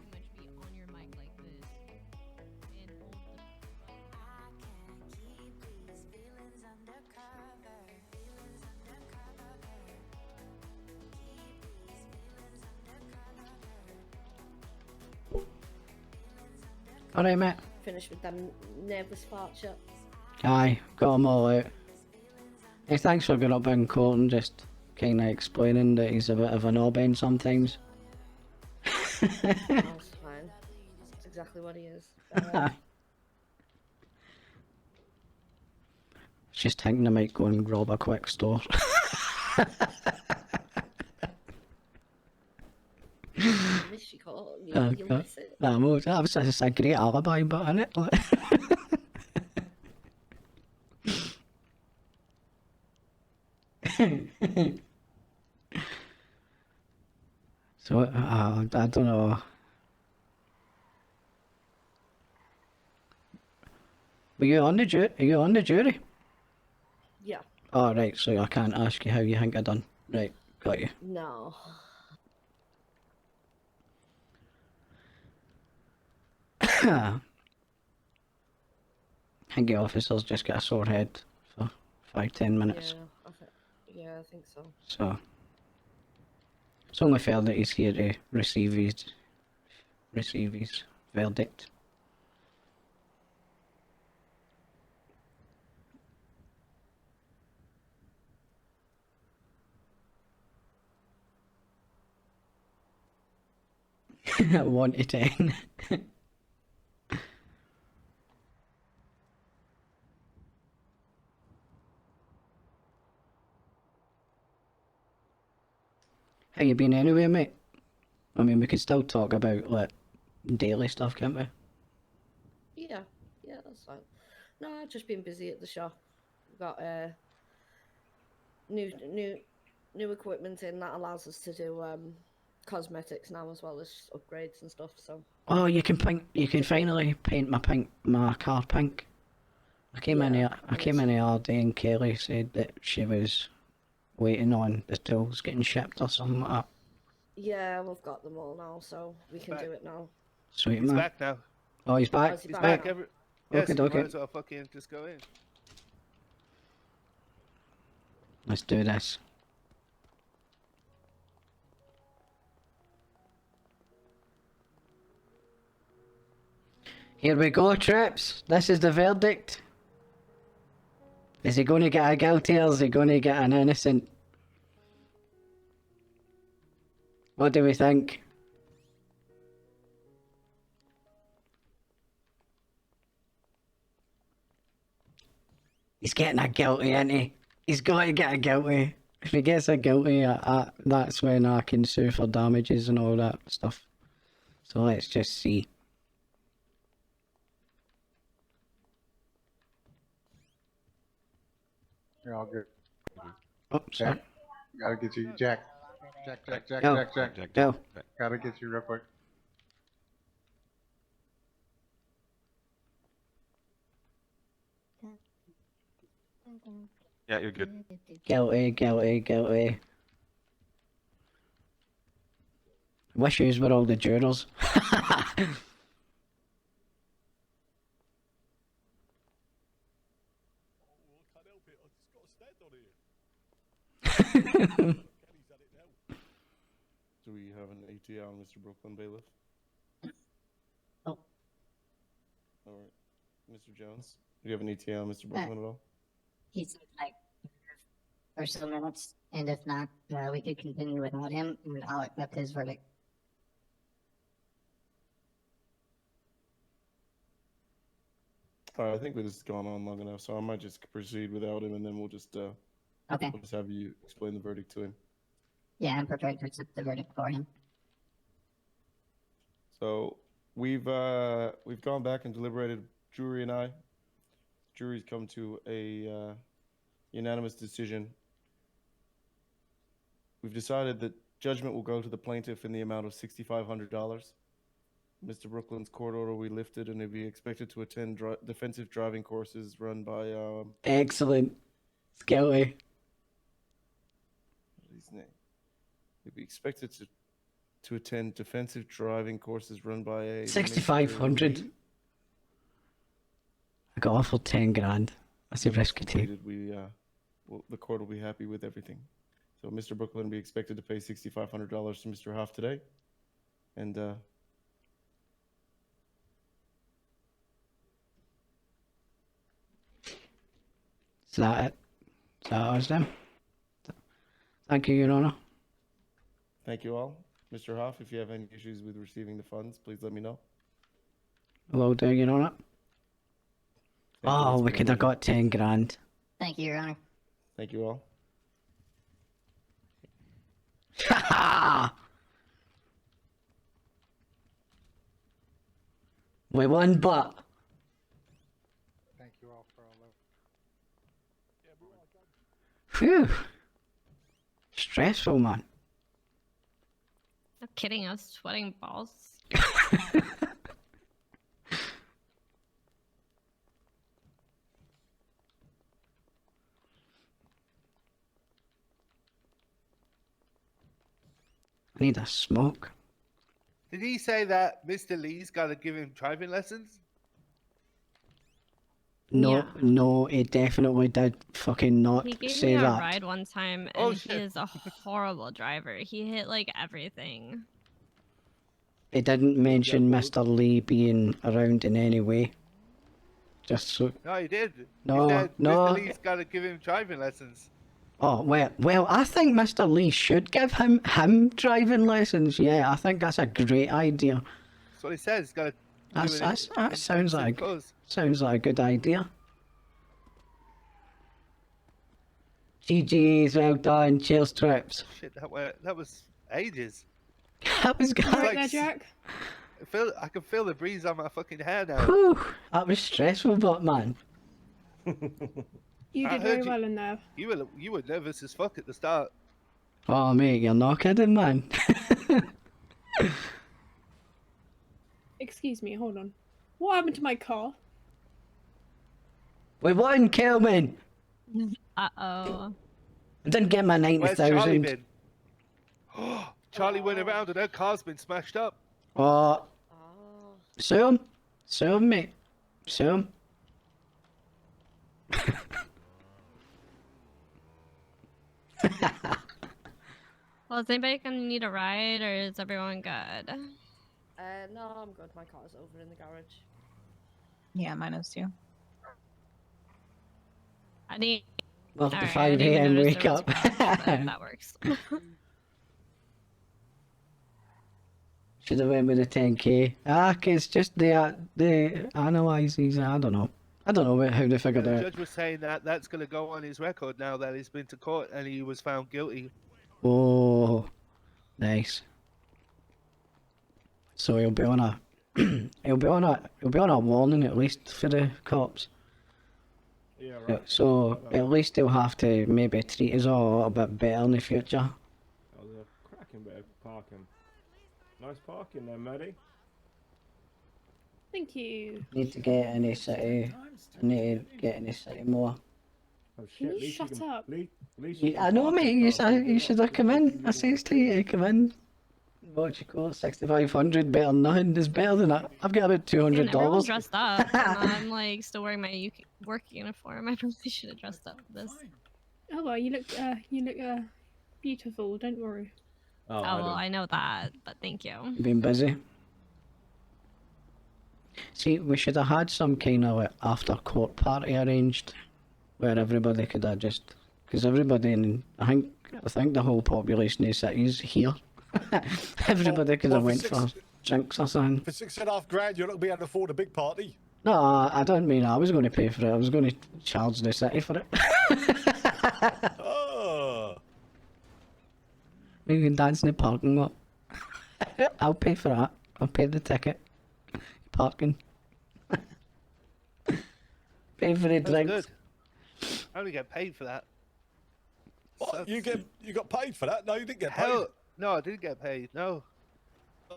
Alright, mate. Finish with them nervous fart shit. Aye, got them all out. Hey, thanks for going up in court and just kind of explaining that he's a bit of an odd sometimes. That's fine. That's exactly what he is. just thinking I might go and rob a quick store. Miss you call. You'll miss it. I was just a great alibi, but in it. So I don't know. Were you on the jury? Are you on the jury? Yeah. Oh right, so I can't ask you how you think I done. Right, got you. No. I think the officers just got a sore head for 5-10 minutes. Yeah, I think so. So it's only fair that he's here to receive his verdict. One to 10. How you been anyway, mate? I mean, we could still talk about like daily stuff, can't we? Yeah, that's fine. No, I've just been busy at the shop. Got new equipment in that allows us to do cosmetics now as well as upgrades and stuff. So. Oh, you can finally paint my car pink. I came in here all day and Kelly said that she was waiting on the tools getting shipped or something like that. Yeah, we've got them all now, so we can do it now. Sweet He's man. back now. Oh, he's back. He's back. Yes, Okay, you okay. might as well fucking just go in. Let's do this. Here we go, Trips. This is the verdict. Is he going to get a guilty or is he going to get an innocent? What do we think? He's getting a guilty, isn't he? He's got to get a guilty. If he gets a guilty, that's when I can sue for damages and all that stuff. So let's just see. You're all good. Oh, sorry. Gotta get you, Jack. Jack. Go. Gotta get you real quick. Yeah, you're good. Guilty. Wish yous were all the jurors. Do we have an ATR on Mr. Brooklyn Bailiff? Oh. All right. Mr. Jones, do you have an ETA on Mr. Brooklyn at all? He's like for some minutes, and if not, we could continue without him, and I'll accept his verdict. All right, I think this has gone on long enough, so I might just proceed without him, and then we'll just Okay. we'll just have you explain the verdict to him. Yeah, I'm prepared to accept the verdict for him. So we've gone back and deliberated, jury and I. Jury's come to a unanimous decision. We've decided that judgment will go to the plaintiff in the amount of $6,500. Mr. Brooklyn's court order will be lifted, and he'll be expected to attend defensive driving courses run by Excellent. Skelly. What is his name? He'll be expected to attend defensive driving courses run by a 6,500. I got offered 10 grand. That's a risk to take. The court will be happy with everything. So Mr. Brooklyn will be expected to pay $6,500 to Mr. Hoff today, and Is that it? Is that ours then? Thank you, Your Honour. thank you all. Mr. Hoff, if you have any issues with receiving the funds, please let me know. Will do, Your Honour. Thank you, Oh, that's we great. could have got 10 grand. Thank you, Your Honor. Thank you all. We won, but Thank you all for all that. phew, stressful, man. No kidding, I was sweating balls. I need a smoke. Did he say that Mr. Lee's got to give him driving lessons? No, Yeah. no, he definitely did fucking not He gave say me a that. ride one time, and Oh, he shit. is a horrible driver. He hit like everything. He didn't mention Mr. Lee being around in any way. Just so. No, he did. No, he said no. Mr. Lee's got to give him driving lessons. Oh well, I think Mr. Lee should give him driving lessons. Yeah, I think that's a great idea. That's what he says. He's got to. That sounds like a good idea. GG's, well done, chill strips. Shit, that was ages. That was good. Right there, Jack. I can feel the breeze on my fucking hair now. Whew, that was stressful, but man. You I did heard very you- well in there. You were nervous as fuck at the start. Oh mate, you're not kidding, man. Excuse me, hold on. What happened to my car? We won, Kelvin. Uh-oh. I didn't get my Where's Charlie 90,000. been? Charlie went around and her car's been smashed up. Oh. Sue him. Sue him, mate. Sue him. Well, is anybody gonna need a ride, or is everyone good? No, I'm good. My car's over in the garage. Yeah, mine is too. I need. Well, the Alright, I 5 didn't even a.m. notice wake there was up. a garage, but that works. Should have went with the 10k. It's just the analyses. I don't know how they figured The out. judge was saying that that's going to go on his record now that he's been to court and he was found guilty. Oh, nice. So he'll be on a he'll be on a warning at least for the cops. Yeah, Yeah, right. so at least they'll have to maybe treat us all a little bit better in the future. That was a cracking bit of parking. Nice parking there, Maddie. Thank you. Need to get in the city. I need to get in the city more. Oh Can shit, you at least shut you can, up? at least you I can know, park mate. in parking. You should have come in. I says to you to come in. What you call it, 6,500 better than nothing. It's better than that. I've got about And everyone's $200. dressed up, and I'm like still wearing my work uniform. I probably should have dressed up for this. Oh well, you look beautiful. Don't worry. Oh, well, I know that, but thank you. You've been busy. See, we should have had some kind of like after court party arranged, where everybody could have just, because everybody I think the whole population of the city is here. Everybody could have Well, went for drinks or something. For $6,500, you're not going to be able to afford a big party. No, I don't mean I was going to pay for it. I was going to charge the city for it. Oh. We can dance in the parking lot. I'll pay for that. I'll pay the ticket. Parking. Pay for the That's drinks. good. I only get paid for that. What? You got paid for that? No, you didn't get paid. Hell, no, I didn't get paid. No.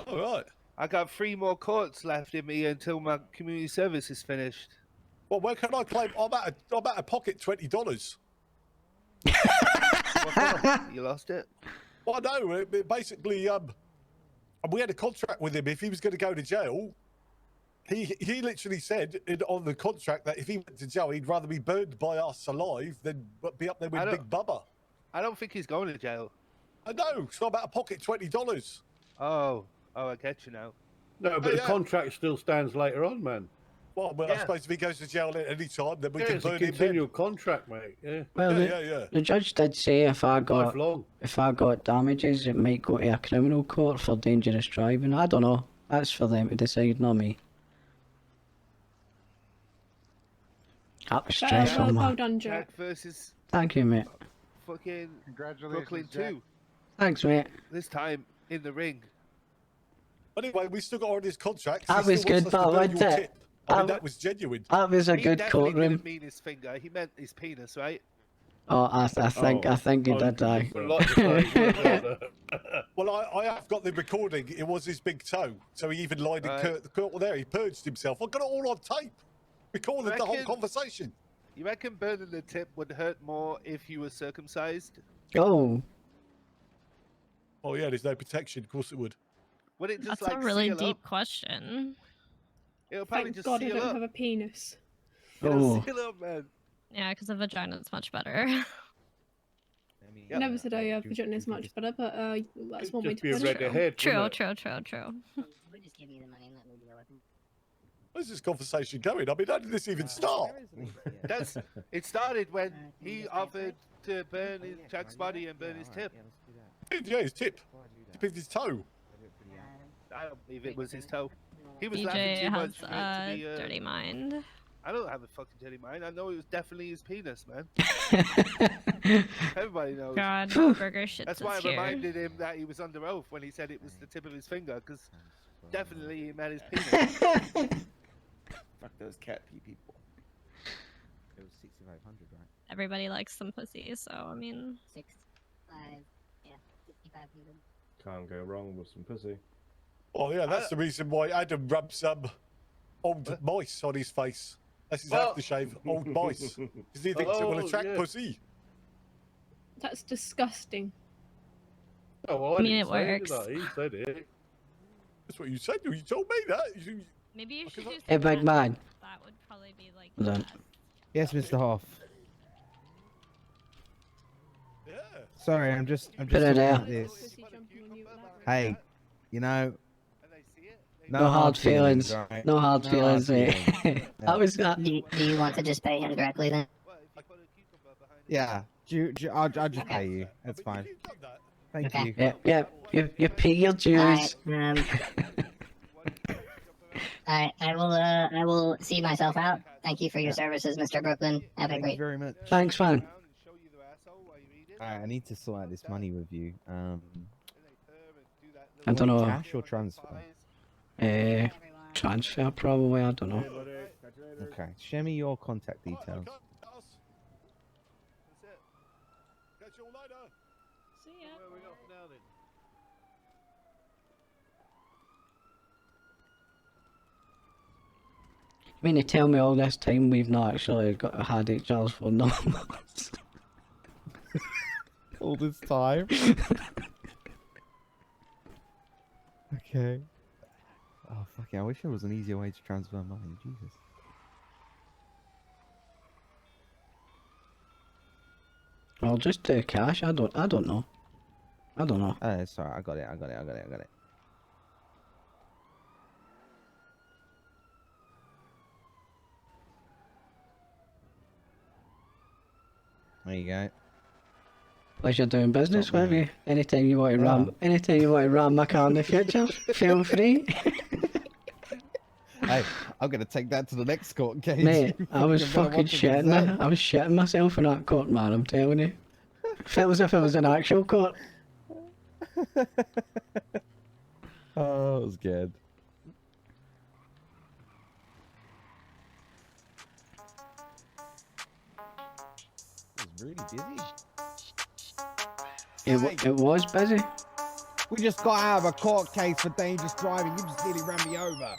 All right. I got 3 more courts left in me until my community service is finished. Well, where can I claim? I'm out of pocket $20. You lost it? Well, no. Basically, we had a contract with him. If he was going to go to jail, he literally said on the contract that if he went to jail, he'd rather be burned by us alive than be up there with Big Bubba. I don't think he's going to jail. I know. So I'm out of pocket $20. Oh, I get you now. No, but the contract still stands later on, man. Well, I suppose if he goes to jail at any time, then we Yeah, can it's a burn him then. continual contract, mate. Yeah. Well, the judge did say if I got damages, it might go to a criminal court for dangerous driving. I don't know. That's for them to decide, not me. That was stressful, well man. done, Jack. Jack versus Thank you, mate. fucking Congratulations, Brooklyn Jack. 2. Thanks, mate. This time in the ring. Anyway, we still got all these contracts. That He was still wants good, us to pal, burn wasn't your it? tip. I mean, that was genuine. That was a He good definitely courtroom. didn't mean his finger. He meant his penis, right? Oh, I think he did die. Well, I have got the recording. It was his big toe. So he even lied in the court there. He purged himself. I got it all on tape. Recorded the whole Reckon- conversation. You reckon burning the tip would hurt more if you were circumcised? Oh. Oh, yeah, there's no protection. Of course it would. Would it just That's like a really seal deep up? question. It'll probably Thank just God I seal don't up. have a penis. It'll Oh. seal up, man. Yeah, because a vagina is much better. I never said a vagina is much better, but that's one way to be a put red it. ahead, True, wouldn't true, true, true. Just give me the money and let me deal with him. Where's this conversation going? I mean, how did this even start? It started when he offered to burn his Jack's body and burn his tip. Yeah, his tip. Tip of his toe. I don't believe it was his toe. He was laughing DJ too has much for it to a be dirty mind. I don't have a fucking dirty mind. I know it was definitely his penis, man. Everybody knows. God, burger shit. That's why I here. reminded him that he was under oath when he said it was the tip of his finger, because definitely he meant his penis. Fuck those cat pee people. It was 6,500, right? Everybody likes some pussy, so I mean. 6, 5, yeah, 5,500. Can't go wrong with some pussy. Oh, yeah, that's the reason why Adam rubbed some old mice on his face. That's his aftershave, old mice. Because he thinks it will attract pussy. That's disgusting. Oh, well, I mean, didn't it say works. that. He said it. That's what you said. You told me that. Maybe you should do Hey, big man. That would probably be like. Then. Yes, Mr. Hoff. Yeah. Sorry, I'm just Put it talking there. about this. Hey, you know. No hard feelings. alright? No hard feelings, mate. feelings. That was that. Do you want to just pay him directly then? Yeah, I'll just pay you. That's fine. Thank Okay. you. Yeah. You pay your dues. Alright, Alright, I will see myself out. Thank you for your services, Mr. Brooklyn. Have a Thank great you very much. Thanks, man. Alright, I need to sort out this money with you. I don't know. Cash or transfer? Transfer probably. I don't know. Okay, share me your contact details. Catch you all later. See ya. Where are we off now then? You mean to tell me all this time we've not actually had each other's phone numbers? All this time? Okay. Oh, fuck it. I wish there was an easier way to transfer money. Jesus. I'll just do cash. I don't know. I don't know. It's alright. I got it. There you go. Pleasure doing business with you. Anytime you want to ram my car in the future, feel free. Hey, I'm gonna take that to the next court case. Mate, I was You're gonna fucking want to shitting. present. I was shitting myself in that court, man. I'm telling you. Felt as if it was an actual court. Oh, it was good. It was really busy. It was busy. We just got out of a court case for dangerous driving. You just nearly ran me over.